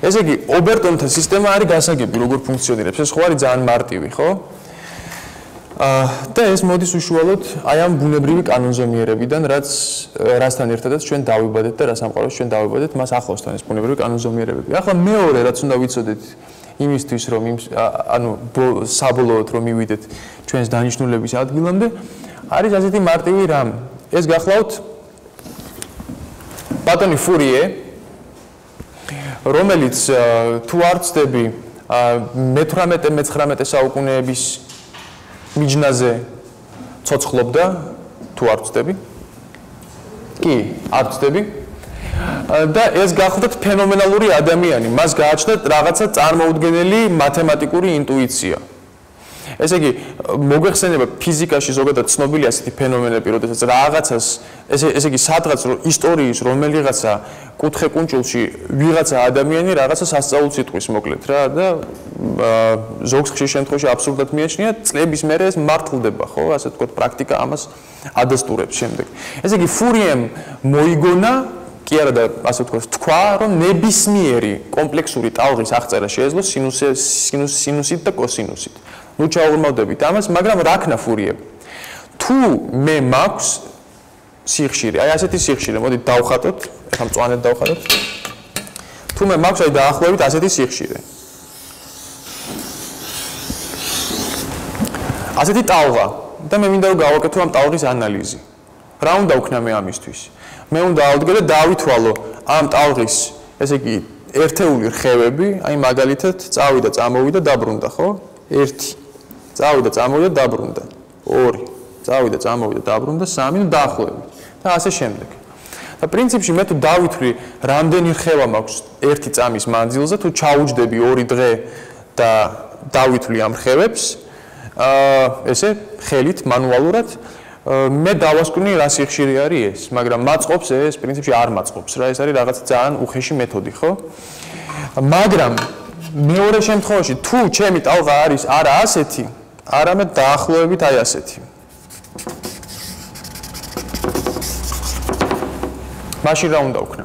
[SPEAKER 1] ესე იგი, ობერტონთა სისტემა არის გასაგები, როგორ ფუნქციონირებს. ეს ხო არის ძალიან მარტივი, ხო? და ეს მოდის უშუალოდ აი ამ ბუნებრივი კანონზომიერებიდან, რასთან ერთადაც ჩვენ დავიბადეთ და რა სამყაროს ჩვენ დავიბადეთ, მას ახლოსთან ეს ბუნებრივი კანონზომიერებები. ახლა მეორე რაც უნდა ვიცოდეთ იმისთვის, რომ საბოლოოდ რომ მივიდეთ ჩვენს დანიშნულების ადგილამდე, არის ასეთი მარტივი რამ. ეს გახლავთ ბატონი ფურიე, რომელიც თუ არ ვცდები მე-18-მე-19 საუკუნეების მიჯნაზე ცოცხლობდა, თუ არ ვცდები. კი, არ ვცდები. და ეს გახლავთ ფენომენალური ადამიანი, მას გააჩნდა რაღაცა წარმოუდგენელი მათემატიკური ინტუიცია. ესე იგი, მოგეხსენება ფიზიკაში ზოგადად ცნობილი ასეთი ფენომენები, როდესაც რაღაცას, ესე იგი, სადღაც ისტორიის რომელიღაცა კუთხე კუნჭულში ვიღაცა ადამიანი რაღაცას ასწაულს იტყვის მოკლედ რა და ზოგს ხშირ შემთხვევაში აბსურდად მიაჩნია, წლების მერე ეს მართლდება, ხო? ასე ვთქვათ, პრაქტიკა ამას ადასტურებს შემდეგ. ესე იგი, ფურიემ მოიგონა კი არა და ასე ვთქვათ, თქვა, რომ ნებისმიერი კომპლექსური ტალღის აღწერა შეეძლო სინუსით და კოსინუსით. ნუ ჩაუღრმავდებით ამას, მაგრამ რა ქნა ფურიემ? თუ მე მაქვს სიხშირე, აი ასეთი სიხშირე, მოდით დავხატოთ, ეხლა მწვანედ დავხატოთ. თუ მე მაქვს აი დაახლოებით ასეთი სიხშირე. ასეთი ტალღა და მე მინდა რომ გავაკეთო ამ ტალღის ანალიზი. რა უნდა ვქნა მე ამისთვის? მე უნდა ავდგე და დავითვალო ამ ტალღის, ესე იგი, ერთეული რხევები, აი მაგალითად, წავიდა, წამოვიდა, დაბრუნდა, ხო? 1 წავიდა, წამოვიდა, დაბრუნდა. 2 წავიდა, წამოვიდა, დაბრუნდა, 3 და დაახლოებით. და ასე შემდეგ. და პრინციპში მე თუ დავითვლი, რამდენი რხევა მაქვს 1 წამის მანძილზე, თუ ჩაუჯდები 2 დღე და დავითვლი ამ რხევებს, ესე ხელით, მანუალურად, მე დავასკვნი რა სიხშირე არის ეს, მაგრამ მაწყობს ეს პრინციპში არ მაწყობს რა, ეს არის რაღაც ძალიან უხეში მეთოდი, ხო? მაგრამ მეორე შემთხვევაში თუ ჩემი ტალღა არის არა ასეთი, არამედ დაახლოებით აი ასეთი. მაშინ რა უნდა ვქნა?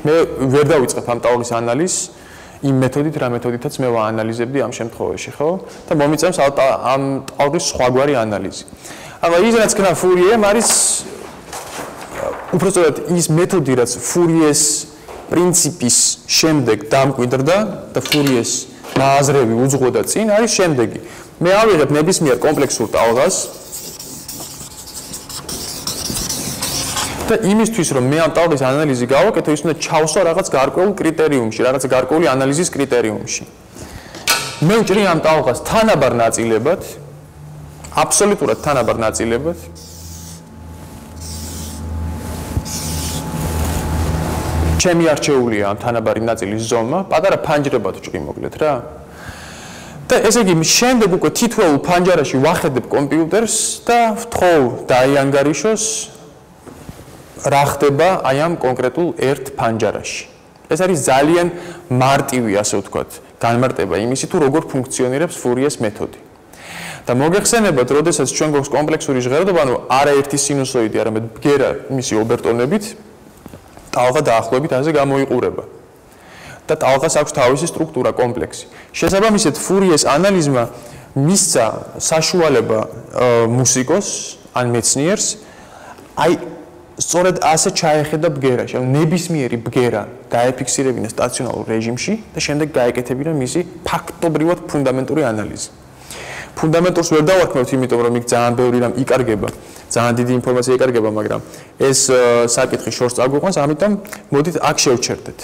[SPEAKER 1] მე ვერ დავიწყებ ამ ტალღის ანალიზს იმ მეთოდით, რა მეთოდითაც მე ვაანალიზებდი ამ შემთხვევაში, ხო? და მომიწევს ამ ტალღის სხვაგვარი ანალიზი. ახლა ის რაც ქნა ფურიემ არის უბრალოდ ის მეთოდი, რაც ფურიეს პრინციპის შემდეგ დამკვიდრდა და ფურიეს ნააზრევი უძღვოდა წინ, არის შემდეგი. მე ავიღებ ნებისმიერ კომპლექსურ ტალღას და იმისთვის რომ მე ამ ტალღის ანალიზი გავაკეთო, ის უნდა ჩავსვა რაღაც გარკვეულ კრიტერიუმში, რაღაც გარკვეული ანალიზის კრიტერიუმში. მე ვჭრი ამ ტალღას თანაბარ ნაწილებად, აბსოლუტურად თანაბარ ნაწილებად. ჩემი არჩეულია ამ თანაბარი ნაწილის ზომა, პატარა ფანჯრებად ვჭრი მოკლედ რა. და ესე იგი, შემდეგ უკვე თითოეულ ფანჯარაში ვახედებ კომპიუტერს და ვთხოვ დაიანგარიშოს რა ხდება აი ამ კონკრეტულ ერთ ფანჯარაში. ეს არის ძალიან მარტივი, ასე ვთქვათ, განმარტება იმისი თუ როგორ ფუნქციონირებს ფურიეს მეთოდი. და მოგეხსენებათ, როდესაც ჩვენ გვაქვს კომპლექსური ჟღერადობა, ანუ არაერთი სინუსოიდი, არამედ ბგერა მისი ობერტონებით, ტალღა დაახლოებით ასე გამოიყურება. და ტალღას აქვს თავისი სტრუქტურა, კომპლექსი. შესაბამისად, ფურიეს ანალიზმა მისცა საშუალება მუსიკოს ან მეცნიერს აი სწორედ ასე ჩაეხედა ბგერაში, ანუ ნებისმიერი ბგერა დაეფიქსირებინა სტაციონარულ რეჟიმში და შემდეგ გაეკეთებინა მისი ფაქტობრივად ფუნდამენტური ანალიზი. ფუნდამენტურს ვერ დავარქმევთ, იმიტომ რომ იქ ძალიან ბევრი რამ იკარგება, ძალიან დიდი ინფორმაცია იკარგება, მაგრამ ეს საკითხი შორს წაგვიყვანს, ამიტომ მოდით აქ შევჩერდეთ.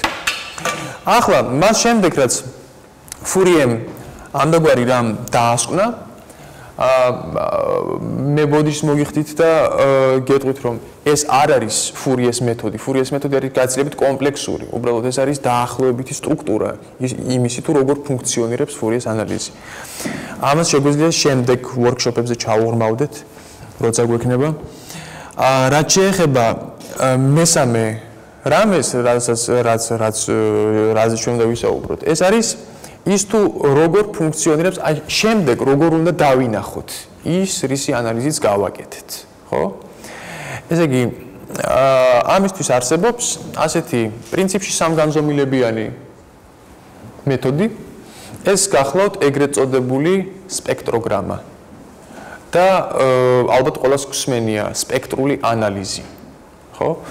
[SPEAKER 1] ახლა მას შემდეგ რაც ფურიემ ამდაგვარი რამ დაასკვნა, მე ბოდიშს მოგიხდით და გეტყვით რომ ეს არ არის ფურიეს მეთოდი. ფურიეს მეთოდი არის გაცილებით კომპლექსური. უბრალოდ ეს არის დაახლოებითი სტრუქტურა იმისი თუ როგორ ფუნქციონირებს ფურიეს ანალიზი. ამას შეგვიძლია შემდეგ ვორქშოპებზე ჩავუღრმავდეთ, როცა გვექნება. რაც შეეხება მესამე რამეს, რაც ჩვენ უნდა ვისაუბროთ, ეს არის ის თუ როგორ ფუნქციონირებს, აი შემდეგ როგორ უნდა დავინახოთ ის რისი ანალიზიც გავაკეთეთ, ხო? ესე იგი, ამისთვის არსებობს ასეთი პრინციპში სამგანზომილებიანი მეთოდი, ეს გახლავთ ეგრეთ წოდებული სპექტროგრამა და ალბათ ყველას გვსმენია სპექტრული ანალიზი, ხო?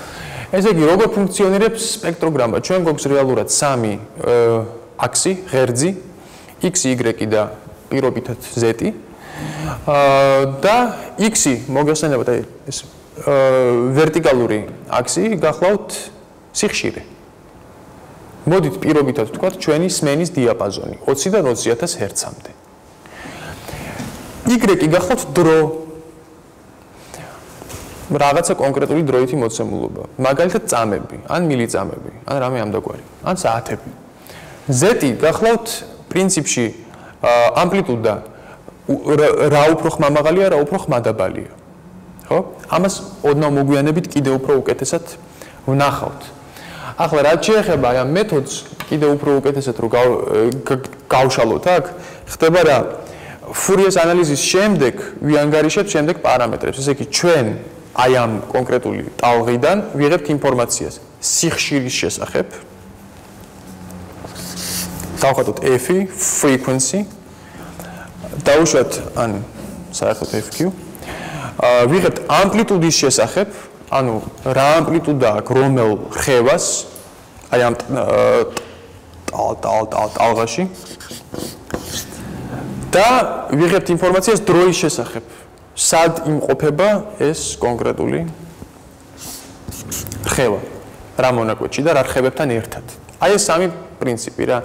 [SPEAKER 1] ესე იგი, როგორ ფუნქციონირებს სპექტროგრამა? ჩვენ გვაქვს რეალურად სამი აქსი, ღერძი, x, y და პირობითად z და x-ი მოგესალმებათ ეს ვერტიკალური აქსი გახლავთ სიხშირე. მოდით პირობითად ვთქვათ ჩვენი სმენის დიაპაზონი 20-დან 20,000 ჰერცამდე. y გახლავთ დრო. რაღაცა კონკრეტული დროითი მოცემულობა. მაგალითად წამები, ან მილიწამები, ან რამე ამდაგვარი, ან საათები. Z გახლავთ პრინციპში ამპლიტუდა რა უფრო ხმამაღალია, რა უფრო ხმადაბალია. ხო? ამას ოდნავ მოგვიანებით კიდევ უფრო უკეთესად ვნახავთ. ახლა რაც შეეხება აი ამ მეთოდს კიდევ უფრო უკეთესად რო გავშალოთ აქ, ხდება რა ფურიეს ანალიზის შემდეგ ვიანგარიშებთ შემდეგ პარამეტრებს. ესე იგი ჩვენ აი ამ კონკრეტული ტალღიდან ვიღებთ ინფორმაციას სიხშირის შესახებ. დავხატოთ f-ი, frequency, დავუშვათ ან საერთოდ fq. ვიღებთ ამპლიტუდის შესახებ, ანუ რა ამპლიტუდა აქვს რომელ რხევას, აი ამ ტალღაში. და ვიღებთ ინფორმაციას დროის შესახებ. სად იმყოფება ეს კონკრეტული რხევა, რა მონაკვეთში და რა რხევებთან ერთად. აი ეს სამი პრინციპი რა.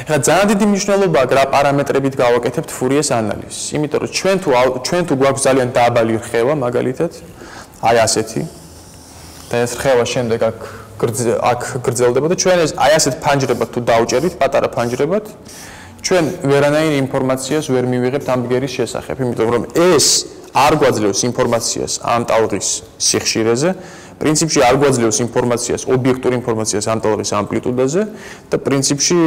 [SPEAKER 1] ეხლა ძალიან დიდი მნიშვნელობა აქვს რა პარამეტრებით გავაკეთებთ ფურიეს ანალიზს. იმიტომ რომ ჩვენ თუ გვაქვს ძალიან დაბალი რხევა, მაგალითად, აი ასეთი და ეს რხევა შემდეგ აქ გრძელდება და ჩვენ ეს აი ასეთ ფანჯრებად თუ დავჭერით, პატარა ფანჯრებად, ჩვენ ვერანაირ ინფორმაციას ვერ მივიღებთ ამ ბგერის შესახებ, იმიტომ რომ ეს არ გვაძლევს ინფორმაციას ამ ტალღის სიხშირეზე. პრინციპში არ გვაძლევს ინფორმაციას, ობიექტურ ინფორმაციას ამ ტალღის ამპლიტუდაზე და პრინციპში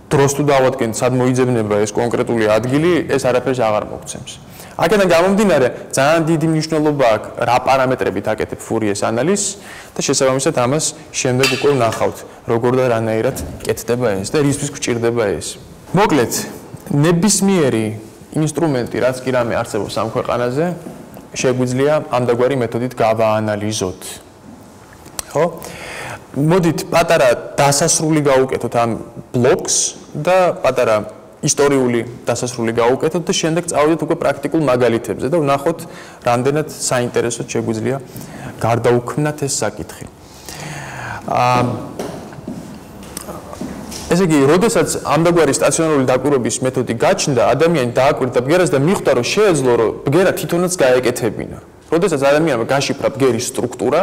[SPEAKER 1] დროს თუ დავადგენთ, სად მოიძებნება ეს კონკრეტული ადგილი, ეს არაფერს აღარ მოგცემს. აქედან გამომდინარე, ძალიან დიდი მნიშვნელობა აქვს რა პარამეტრებით აკეთებ ფურიეს ანალიზს და შესაბამისად ამას შემდეგ უკვე ვნახავთ, როგორ და რანაირად კეთდება ეს და რისთვის გვჭირდება ეს. მოკლედ, ნებისმიერი ინსტრუმენტი, რაც კი რამე არსებობს ამ ქვეყანაზე, შეგვიძლია ამდაგვარი მეთოდით გავაანალიზოთ. ხო? მოდით პატარა დასასრული გავუკეთოთ ამ ბლოკს და პატარა ისტორიული დასასრული გავუკეთოთ და შემდეგ წავიდეთ უკვე პრაქტიკულ მაგალითებზე და ვნახოთ, რამდენად საინტერესოდ შეგვიძლია გარდაუქმნათ ეს საკითხი. ესე იგი, როდესაც ამდაგვარი სტაციონარული დაკვირვების მეთოდი გაჩნდა, ადამიანი დააკვირდა ბგერას და მიხვდა, რომ შეეძლო, რომ ბგერა თვითონაც გაეკეთებინა. როდესაც ადამიანმა გაშიფრა ბგერის სტრუქტურა,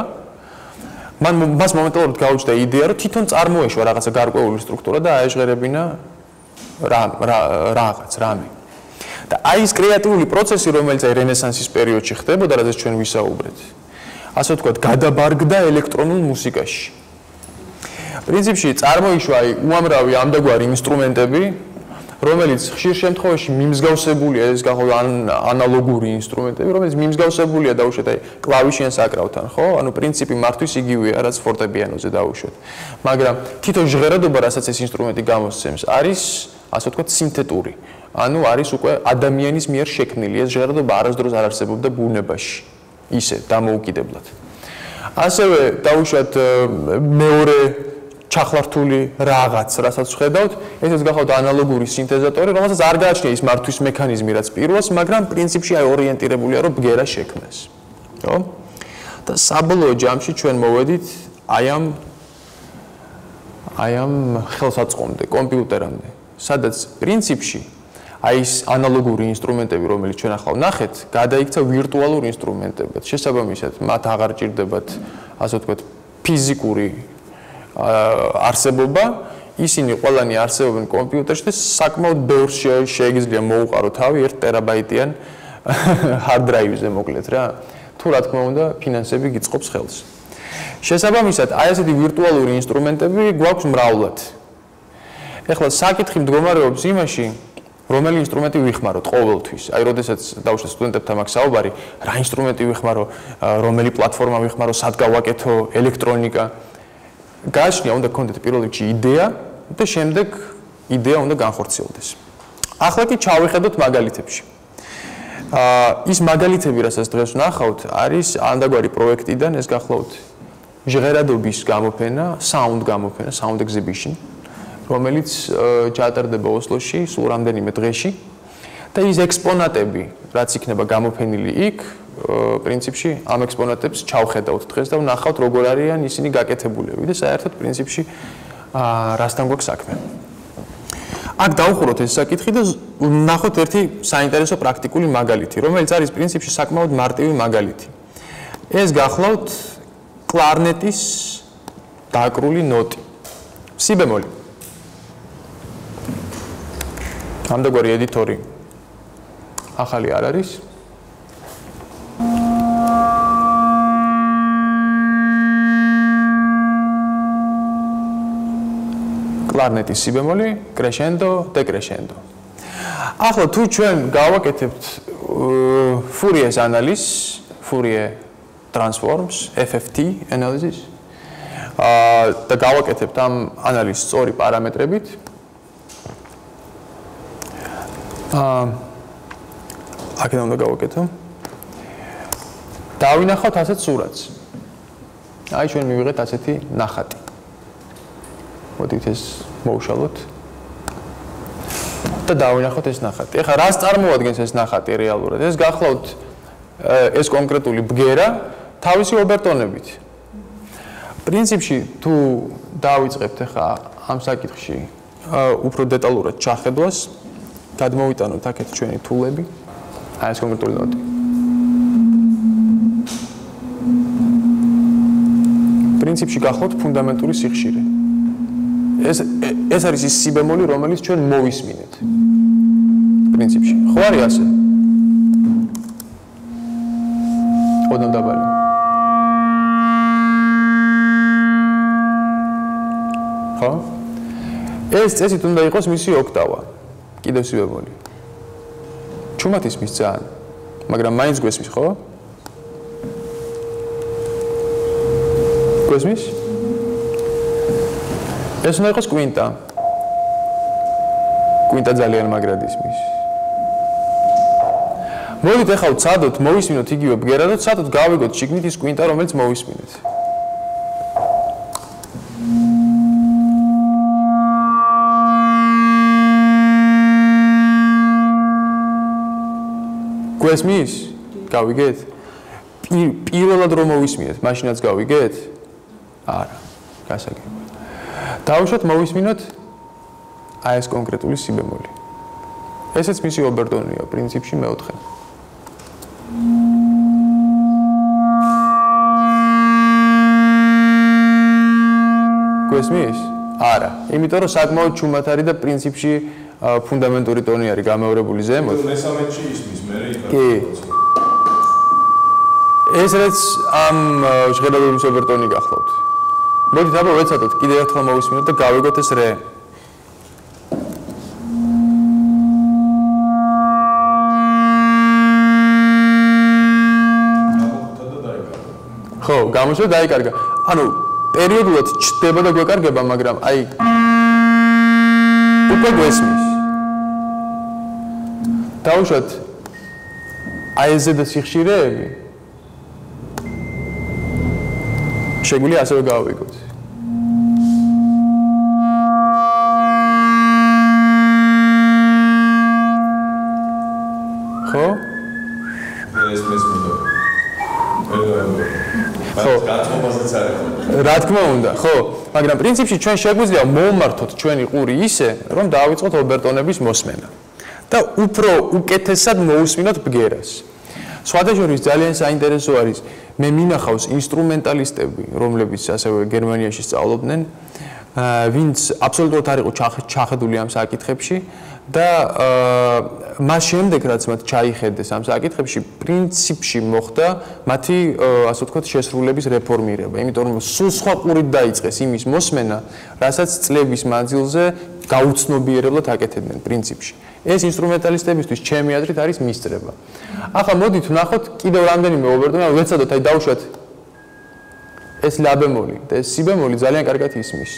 [SPEAKER 1] მას მომენტალურად გაუჩნდა იდეა, რომ თვითონ წარმოეშვა რაღაცა გარკვეული სტრუქტურა და აეჟღერებინა რაღაც რამე. და აი ეს კრეატიული პროცესი, რომელიც აი რენესანსის პერიოდში ხდებოდა, რადგან ჩვენ ვისაუბრეთ, ასე ვთქვათ, გადაბარგდა ელექტრონულ მუსიკაში. პრინციპში წარმოიშვა უამრავი ამდაგვარი ინსტრუმენტები, რომელიც ხშირ შემთხვევაში მიმსგავსებულია, ეს გახლავთ ანალოგური ინსტრუმენტები, რომელიც მიმსგავსებულია დაუშვათ აი კლავიშიან საკრავთან, ხო? ანუ პრინციპი მართვის იგივეა, რაც ფორტეპიანოზე დაუშვათ. მაგრამ თვითონ ჟღერადობა, რასაც ეს ინსტრუმენტი გამოსცემს, არის, ასე ვთქვათ, სინთეტური. ანუ არის უკვე ადამიანის მიერ შექმნილი, ეს ჟღერადობა არასდროს არ არსებობდა ბუნებაში. ისე დამოუკიდებლად. ასევე დაუშვათ მეორე ჩახლართული რაღაც, რასაც ვხედავთ, ესეც გახლავთ ანალოგური სინთეზატორი, რომელსაც არ გააჩნია ის მართვის მექანიზმი, რაც პირველს, მაგრამ პრინციპში აი ორიენტირებულია, რომ ბგერა შექმნეს. ხო? და საბოლოო ჯამში ჩვენ მოვედით აი ამ ხელსაწყომდე, კომპიუტერამდე, სადაც პრინციპში აი ეს ანალოგური ინსტრუმენტები, რომელიც ჩვენ ახლა ვნახეთ, გადაიქცა ვირტუალურ ინსტრუმენტებად. შესაბამისად, მათ აღარ ჭირდებათ, ასე ვთქვათ, ფიზიკური არსებობა, ისინი ყველანი არსებობენ კომპიუტერში და საკმაოდ ბევრს შეიძლება მოუყარო თავი 1 ტერაბაიტიან hard drive-ზე მოკლედ რა. თუ რა თქმა უნდა, ფინანსები გიწყობს ხელს. შესაბამისად, აი ესეთი ვირტუალური ინსტრუმენტები გვაქვს მრავლად. ეხლა საკითხი მდგომარეობს იმაში, რომელი ინსტრუმენტი ვიხმაროთ ყოველთვის. აი, როდესაც დავუშვათ სტუდენტებთან მაქვს საუბარი, რა ინსტრუმენტი ვიხმარო, რომელი პლატფორმა ვიხმარო, სად გავაკეთო, ელექტრონიკა. გააჩნია უნდა გქონდეთ პირველ რიგში იდეა და შემდეგ იდეა უნდა განხორციელდეს. ახლა კი ჩავიხედოთ მაგალითებში. ის მაგალითები, რასაც დღეს ვნახავთ, არის ამდაგვარი პროექტიდან, ეს გახლავთ ჟღერადობის გამოფენა, sound გამოფენა, sound exhibition, რომელიც ჩატარდება ოსლოში სულ რამდენიმე დღეში და ის ექსპონატები, რაც იქნება გამოფენილი იქ, პრინციპში ამ ექსპონატებს ჩავხედავთ დღეს და ვნახავთ როგორ არიან ისინი გაკეთებულები და საერთოდ პრინციპში რასთან გვაქვს საქმე. აქ დავუხუროთ ეს საკითხი და ვნახოთ ერთი საინტერესო პრაქტიკული მაგალითი, რომელიც არის პრინციპში საკმაოდ მარტივი მაგალითი. ეს გახლავთ კლარნეტის დაკრული ნოტი. სი ბემოლი. ამდაგვარი ედიტორი ახალი არ არის. კლარნეტის სი ბემოლი, კრეშენდო, დეკრეშენდო. ახლა თუ ჩვენ გავაკეთებთ Fourier's analysis, Fourier transforms, FFT analysis, და გავაკეთებთ ამ ანალიზის სწორი პარამეტრებით, აქედან უნდა გავაკეთო. დავინახავთ ასეთ სურათს. აი ჩვენ მივიღეთ ასეთი ნახატი. მოდით ეს მოვშალოთ. და დავინახოთ ეს ნახატი. ეხლა რას წარმოადგენს ეს ნახატი რეალურად? ეს გახლავთ ეს კონკრეტული ბგერა თავისი ობერტონებით. პრინციპში თუ დავიწყებთ ეხლა ამ საკითხში უფრო დეტალურად ჩახედვას, გადმოვიტანოთ აქეთ ჩვენი თულები. აი ეს კონკრეტული ნოტი. პრინციპში გახლავთ ფუნდამენტური სიხშირე. ეს არის ის სი ბემოლი, რომელიც ჩვენ მოვისმინეთ. პრინციპში. ხო არის ასე? ოდნავ დაბალი. ხო? ეს წესით უნდა იყოს მისი ოქტავა. კიდევ სი ბემოლი. ჩუმად ისმის ძალიან, მაგრამ მაინც გვესმის, ხო? გვესმის? ეს უნდა იყოს კვინტა. კვინტა ძალიან მაგრად ისმის. მოდით ახლა ვცადოთ, მოვისმინოთ იგივე ბგერა და ვცადოთ გავიგოთ შიგნით ის კვინტა, რომელიც მოვისმინეთ. გვესმის? გავიგეთ? პირველად რომ მოვისმინეთ, მაშინაც გავიგეთ? არა, გასაგებია. დავუშვათ მოვისმინოთ აი ეს კონკრეტული სი ბემოლი. ესეც მისი ობერტონია პრინციპში მეოთხე. გვესმის? არა, იმიტომ რომ საკმაოდ ჩუმად არის და პრინციპში ფუნდამენტური ტონი არის გამეორებული ზემოთ.
[SPEAKER 2] მესამედში ისმის მე
[SPEAKER 1] კი. ეს რაც ამ ჟღერადობის ობერტონი გახლავთ. მოდით აბა ვეცადოთ კიდევ ერთხელ მოვისმინოთ და გავიგოთ ეს რე. ხო, გამოჩნდა დაიკარგა. ანუ პერიოდულად ჩდება და გვეკარგება, მაგრამ აი უკვე გვესმის. დავუშვათ აი ეს ზედა სიხშირეები შეგვიძლია ასევე გავიგოთ. ხო?
[SPEAKER 2] ეს მესმოდა. ხო, გაწმობასაც არის.
[SPEAKER 1] რა თქმა უნდა, ხო, მაგრამ პრინციპში ჩვენ შეგვიძლია მოვმართოთ ჩვენი ყური ისე, რომ დავიწყოთ ობერტონების მოსმენა. და უფრო უკეთესად მოусმინოთ ბგერას. სხვადასხვა ძალიან საინტერესო არის მე მინახავს ინსტრუმენტალისტები, რომლებიც ასევე გერმანიაში სწავლობდნენ, ვინც აბსოლუტურად არ იყო ჩახედული ამ საკითხებში და მას შემდეგ რაც მათ ჩაიხედეს ამ საკითხებში, პრინციპში მოხდა მათი, ასე ვთქვათ, შესრულების რეფორმირება, იმიტომ რომ სულ სხვა ყურით დაიწყეს იმის მოსმენა, რასაც წლების მანძილზე გაუცნობიერებლად აკეთებდნენ პრინციპში. ეს ინსტრუმენტალისტებისთვის ჩემი აზრით არის მისწრება. ახლა მოდით ვნახოთ კიდევ რამდენიმე ობერტონი, ვეცადოთ აი დავუშვათ ეს ლა ბემოლი და ეს სი ბემოლი ძალიან კარგად ისმის.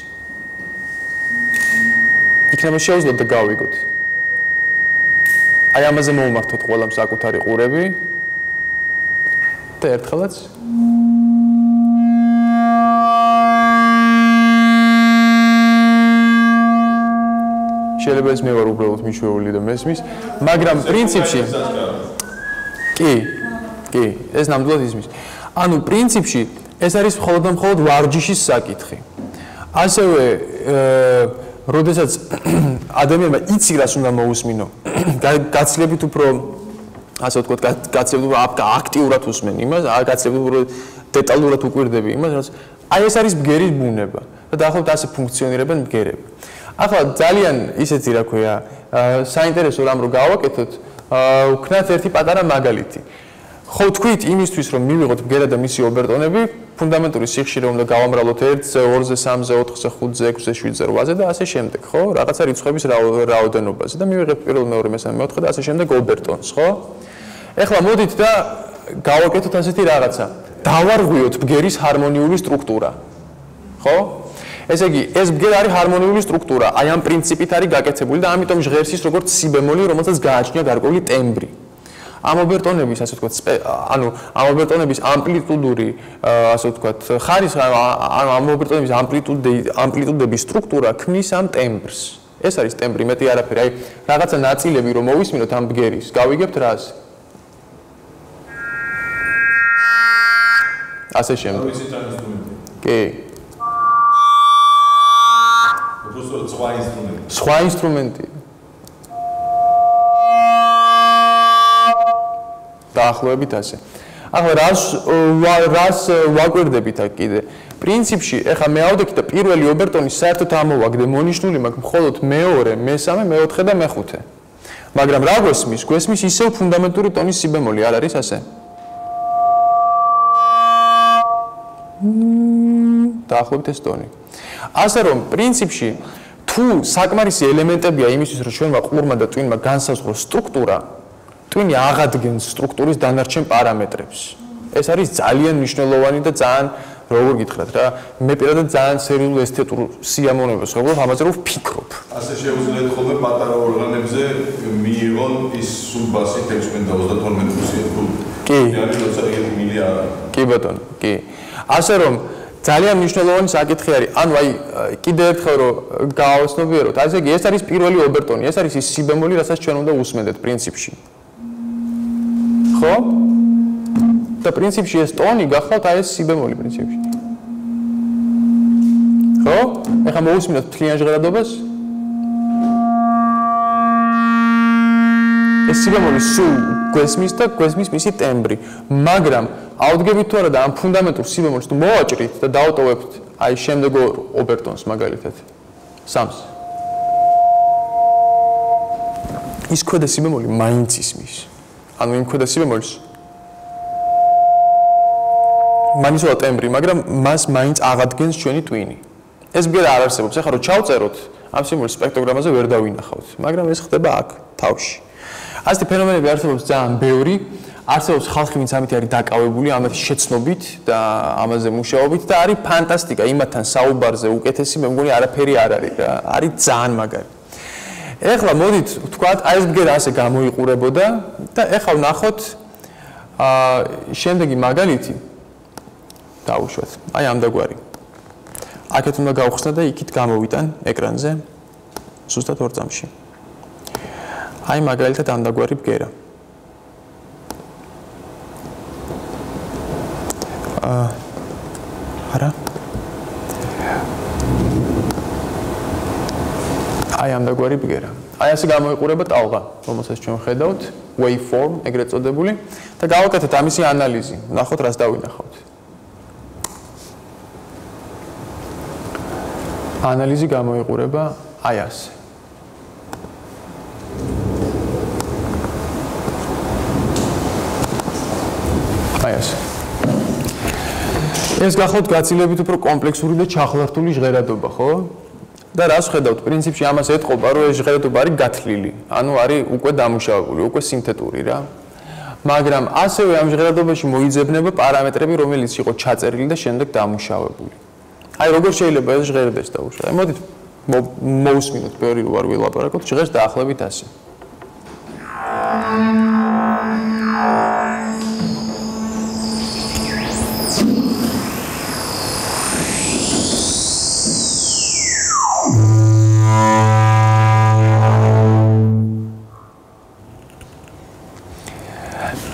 [SPEAKER 1] იქნება შეუძლოთ და გავიგოთ. აი ამაზე მოუმართოთ ყველამ საკუთარი ყურები და ერთხელაც შეიძლება ეს მე ვარ უბრალოდ მიშვეული და მესმის, მაგრამ პრინციპში კი, ეს ნამდვილად ისმის. ანუ პრინციპში ეს არის მხოლოდ და მხოლოდ ვარჯიშის საკითხი. ასევე როდესაც ადამიანმა იცი რას უნდა მოусმინო, გაცილებით უფრო ასე ვთქვათ, გაცილებით უფრო აქტიურად უსმენ იმას, გაცილებით უფრო დეტალურად უკვირდები იმას, რაც აი ეს არის ბგერის ბუნება და დაახლოებით ასე ფუნქციონირებენ ბგერები. ახლა ძალიან ისეთი რა ქვია, საინტერესო რამ რო გავაკეთოთ, ვქნათ ერთი პატარა მაგალითი. ხო თქვით იმისთვის რომ მივიღოთ ბგერა და მისი ობერტონები, ფუნდამენტური სიხშირე უნდა გავამრავლოთ 1-ზე, 2-ზე, 3-ზე, 4-ზე, 5-ზე, 6-ზე, 7-ზე, 8-ზე და ასე შემდეგ, ხო? რაღაცა რიცხვების რაოდენობაზე და მივიღებთ პირველ, მეორე, მესამე, მეოთხე და ასე შემდეგ ობერტონს, ხო? ეხლა მოდით და გავაკეთოთ ასეთი რაღაცა. დავარღვიოთ ბგერის ჰარმონიული სტრუქტურა. ხო? ესე იგი, ეს ბგერა არის ჰარმონიული სტრუქტურა, აი ამ პრინციპით არის გაკეთებული და ამიტომ ჟღერს ის როგორც სი ბემოლი, რომელსაც გააჩნია გარკვეული ტემბრი. ამ ობერტონების, ასე ვთქვათ, ანუ ამ ობერტონების ამპლიტუდური, ასე ვთქვათ, ხარისხი, ამ ობერტონების ამპლიტუდების სტრუქტურა ქმნის ამ ტემბრს. ეს არის ტემბრი, მეტი არაფერი, აი რაღაცა ნაწილები რომ მოვისმინოთ ამ ბგერის, გავიგებთ რას? ასე შემდეგ. კი. სხვა ინსტრუმენტი. დაახლოებით ასე. ახლა რას ვაკვირდებით აქ კიდე? პრინციპში, ეხლა მე ავდექი და პირველი ობერტონი საერთოდ ამოვაგდე, მონიშნული მაქვს მხოლოდ მეორე, მესამე, მეოთხე და მეხუთე. მაგრამ რა გვესმის? გვესმის ისევ ფუნდამენტური ტონის სი ბემოლი, არ არის ასე? დაახლოებით ეს ტონი. ასე რომ პრინციპში თუ საკმარისი ელემენტებია იმისთვის, რომ ჩვენმა ყურმა და ტვინმა განსაზღვროს სტრუქტურა, ტვინი აღადგენს სტრუქტურის დანარჩენ პარამეტრებს. ეს არის ძალიან მნიშვნელოვანი და ძალიან, როგორ გითხრათ რა, მე პირადად ძალიან სერიოზულ ესთეტურ სიამოვნებას ვხედავ, ამაზე რომ ვფიქრობ.
[SPEAKER 2] ასე შეუძლიათ ხოლმე პატარა ორგანებზე მიიღონ ის სულბასი 16-32%. კი. არის როცა ერთი მილი არა. კი ბატონო, კი. ასე რომ ძალიან მნიშვნელოვანი საკითხი არის. ანუ აი კიდევ ერთხელ რომ გავაოცნობიეროთ, ასე იგი ეს არის პირველი ობერტონი, ეს არის ის სი ბემოლი, რასაც ჩვენ უნდა უსმენდეთ პრინციპში. ხო? და პრინციპში ეს ტონი გახლავთ აი ეს სი ბემოლი პრინციპში. ხო? ეხლა მოусმინოთ მთლიან ჟღერადობას. ეს სი ბემოლი სულ გვესმის და გვესმის მისი ტემბრი, მაგრამ ავდგებით თუ არა და ამ ფუნდამენტურ სი ბემოლს თუ მოვაჭრით და დავტოვებთ აი შემდეგ ობერტონს მაგალითად 3-ს. ის ქვედა სი ბემოლი მაინც ისმის. ანუ იმ ქვედა სი ბემოლს მაინცოა ტემბრი, მაგრამ მას მაინც აღადგენს ჩვენი ტვინი. ეს ბგერა არ არსებობს. ახლა რომ ჩავწეროთ ამ სიმბოლოს სპექტროგრამაზე ვერ დავინახავთ, მაგრამ ეს ხდება აქ, თავში. ასეთი ფენომენები არსებობს ძალიან ბევრი. არსებობს ხალხი, ვინც ამით არის დაკავებული, ამათი შეცნობით და ამაზე მუშაობით და არის ფანტასტიკა იმათთან საუბარზე უკეთესი, მე მგონი არაფერი არ არის რა. არის ძალიან მაგარი. ეხლა მოდით ვთქვათ, აი ეს ბგერა ასე გამოიყურებოდა და ეხლა ვნახოთ შემდეგი მაგალითი. დავუშვათ. აი ამდაგვარი. აქეთ უნდა გავხსნა და იქით გამოვიტან ეკრანზე. ზუსტად 2 წამში. აი მაგალითად ამდაგვარი ბგერა. არა. აი ამდაგვარი ბგერა. აი ასე გამოიყურება ტალღა, რომელსაც ჩვენ ხედავთ, waveform, ეგრეთ წოდებული და გავაკეთეთ ამისი ანალიზი. ნახოთ, რას დავინახავთ. ანალიზი გამოიყურება აი ასე. აი ასე. ეს გახლავთ გაცილებით უფრო კომპლექსური და ჩახლართული ჟღერადობა, ხო? და რას ხედავთ? პრინციპში ამას ეთყობა, რომ ეს ჟღერადობა არის გათლილი, ანუ არის უკვე დამუშავებული, უკვე სინთეტური რა. მაგრამ ასევე ამ ჟღერადობაში მოიძებნება პარამეტრები, რომელიც იყო ჩაწერილი და შემდეგ დამუშავებული. აი როგორ შეიძლება ეს ჟღერადებს დაუშავოთ? მოდით მოვუსმინოთ, ბევრი რო არ ვილაპარაკოთ, ჟღერს დაახლოებით ასე.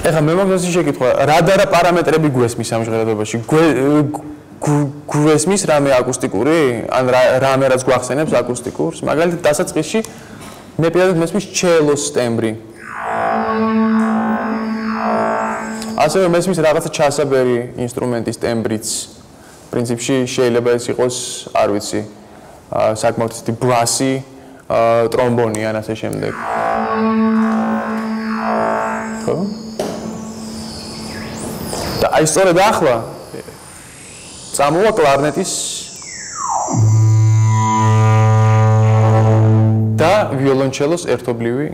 [SPEAKER 2] ეხლა მე მაქვს ასე შეკითხვა, რა და რა პარამეტრები გვესმის ამ ჟღერადობაში? გვესმის რამე აკუსტიკური? ან რამე რაც გვახსენებს აკუსტიკურს? მაგალითად, დასაწყისში მე პირადად მესმის ჩელოს ტემბრი. ასევე მესმის რაღაცა ჩასაბერი ინსტრუმენტის ტემბრიც. პრინციპში შეიძლება ეს იყოს, არ ვიცი, საკმაოდ ისეთი ბრასი, ტრომბონი ან ასე შემდეგ. ხო? და აი სწორედ ახლა წამოვა კლარნეტის და ვიოლონჩელოს ერთობლივი,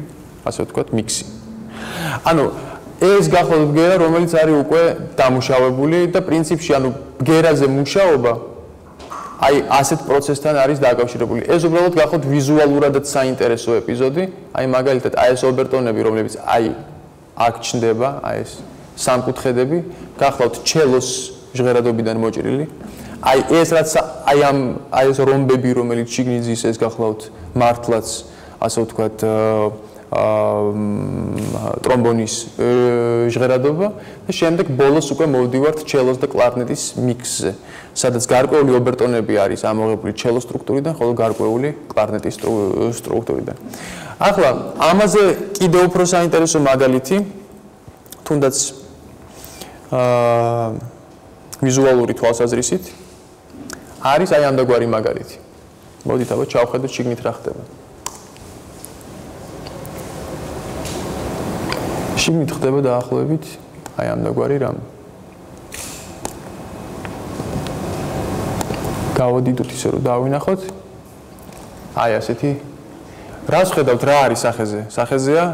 [SPEAKER 2] ასე ვთქვათ, მიქსი. ანუ ეს გახლავთ ბგერა, რომელიც არის უკვე დამუშავებული და პრინციპში, ანუ ბგერაზე მუშაობა აი ასეთ პროცესთან არის დაკავშირებული. ეს უბრალოდ გახლავთ ვიზუალურადაც საინტერესო ეპიზოდი, აი მაგალითად, აი ეს ობერტონები, რომლებიც აი აქ ჩნდება, აი ეს სამკუთხედები, გახლავთ ჩელოს ჟღერადობიდან მოჭრილი. აი ეს რაც აი ეს რომბები, რომელიც შიგნით ზის, ეს გახლავთ მართლაც, ასე ვთქვათ, ტრომბონის ჟღერადობა და შემდეგ ბოლოს უკვე მოვდივართ ჩელოს და კლარნეტის მიქსზე, სადაც გარკვეული ობერტონები არის ამოღებული ჩელოს სტრუქტურიდან, ხოლო გარკვეული კლარნეტის სტრუქტურიდან. ახლა ამაზე კიდევ უფრო საინტერესო მაგალითი, თუნდაც ვიზუალური თვალსაზრისით არის აი ამდაგვარი მაგალითი. მოდით ალბათ ჩავხედოთ შიგნით რა ხდება. შიგნით ხდება დაახლოებით აი ამდაგვარი რამ. გავოდიდოთ ისე რომ დავინახოთ. აი ასეთი. რას ხედავთ, რა არის სახეზე? სახეზეა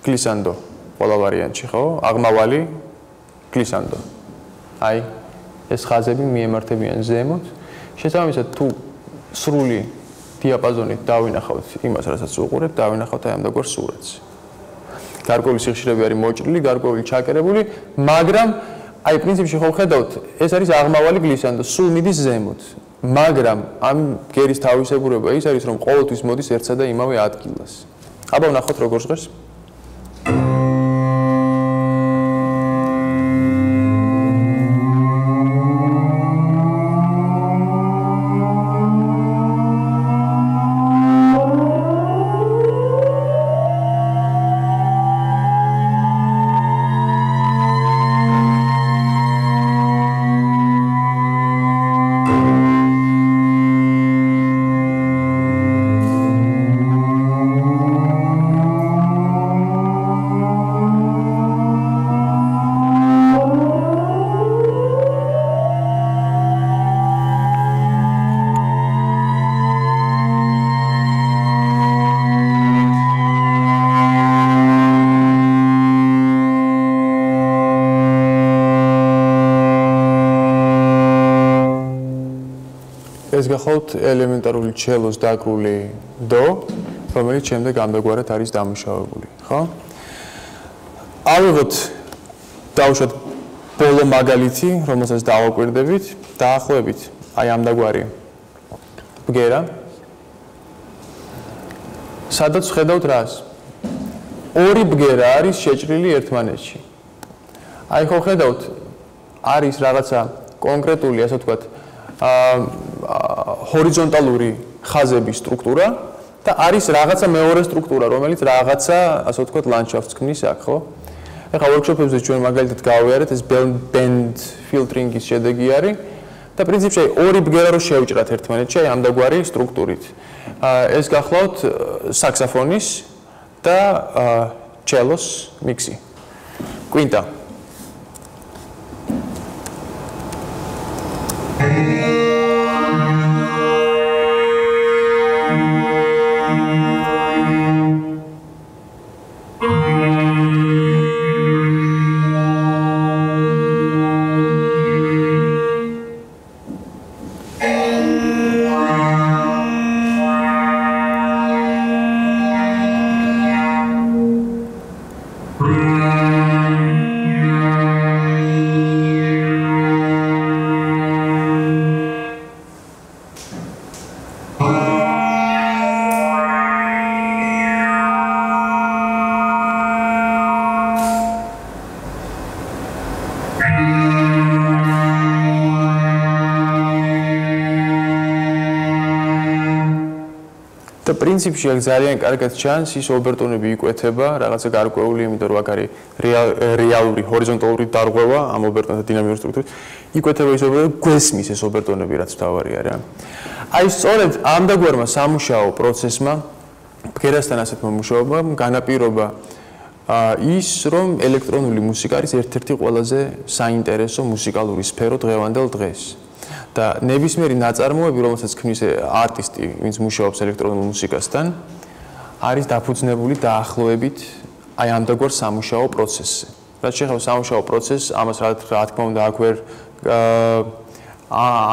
[SPEAKER 2] გლისანდო ყველა ვარიანტში, ხო? აღმავალი გლისანდო. აი ეს ხაზები მიემართებიან ზემოთ. შესაბამისად თუ სრული დიაპაზონით დავინახავთ იმას, რასაც უყურებთ, დავინახავთ აი ამდაგვარ სურათს. გარკვეული სიხშირეები არის მოჭრილი, გარკვეული ჩაკერებული, მაგრამ აი პრინციპში ხო ხედავთ, ეს არის აღმავალი გლისანდო, სულ მიდის ზემოთ. მაგრამ ამ ბგერის თავისებურება ის არის, რომ ყოველთვის მოდის ერთსა და იმავე ადგილას. აბა ვნახოთ როგორ ჟღერს. ეს გახავთ ელემენტარული ჩელოს დაკრული დო, რომელიც შემდეგ ამდაგვარად არის დამუშავებული, ხო? ავიღოთ დავუშვათ ბოლო მაგალითი, რომელსაც დავაკვირდებით, დაახლოებით აი ამდაგვარი ბგერა. სადაც ხედავთ რას? ორი ბგერა არის შეჭრილი ერთმანეთში. აი ხო ხედავთ, არის რაღაცა კონკრეტული, ასე ვთქვათ, ჰორიზონტალური ხაზების სტრუქტურა და არის რაღაცა მეორე სტრუქტურა, რომელიც რაღაცა, ასე ვთქვათ, ლანდშაფტს ქმნის აქ, ხო? ეხლა workshop-ებზე ჩვენ მაგალითად გავიარეთ, ეს band filtering-ის შედეგი არის და პრინციპში ორი ბგერა რო შევჭრათ ერთმანეთში, აი ამდაგვარი სტრუქტურით. ეს გახლავთ საქსოფონის და ჩელოს მიქსი. კვინტა. პრინციპში აქ ძალიან კარგად ჩანს ის ობერტონები იკვეთება რაღაცა გარკვეული, იმიტომ რომ აქ არის რეალური ჰორიზონტალური დარღვევა ამ ობერტონთა დინამიური სტრუქტურით. იკვეთება ის ობერტონები, გვესმის ეს ობერტონები, რაც თავარი არის. აი სწორედ ამდაგვარმა სამუშაო პროცესმა, ბგერასთან ასეთმა მუშაობამ განაპირობა ის, რომ ელექტრონული მუსიკა არის ერთ-ერთი ყველაზე საინტერესო მუსიკალური სფერო დღევანდელ დღეს. და ნებისმიერი ნაწარმოები, რომელსაც ქმნის არტისტი, ვინც მუშაობს ელექტრონულ მუსიკასთან, არის დაფუძნებული დაახლოებით აი ამდაგვარ სამუშაო პროცესზე. რაც შეეხება სამუშაო პროცესს, ამას რა თქმა უნდა აქ ვერ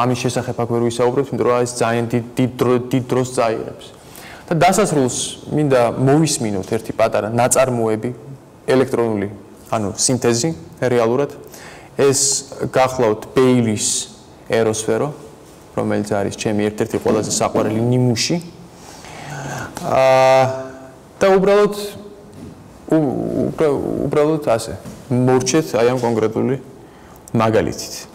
[SPEAKER 2] ამის შესახებ აქ ვერ ვისაუბრებთ, იმიტომ რომ ეს ძალიან დიდ დროს წაიღებს. და დასასრულს მინდა მოვისმინოთ ერთი პატარა ნაწარმოები, ელექტრონული, ანუ სინთეზი რეალურად. ეს გახლავთ ბეილის ეროსფერო, რომელიც არის ჩემი ერთ-ერთი ყველაზე საყვარელი ნიმუში. და უბრალოდ ასე მოვჩეთ აი ამ კონკრეტული მაგალითით.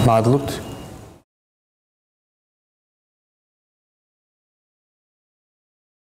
[SPEAKER 2] მადლობთ.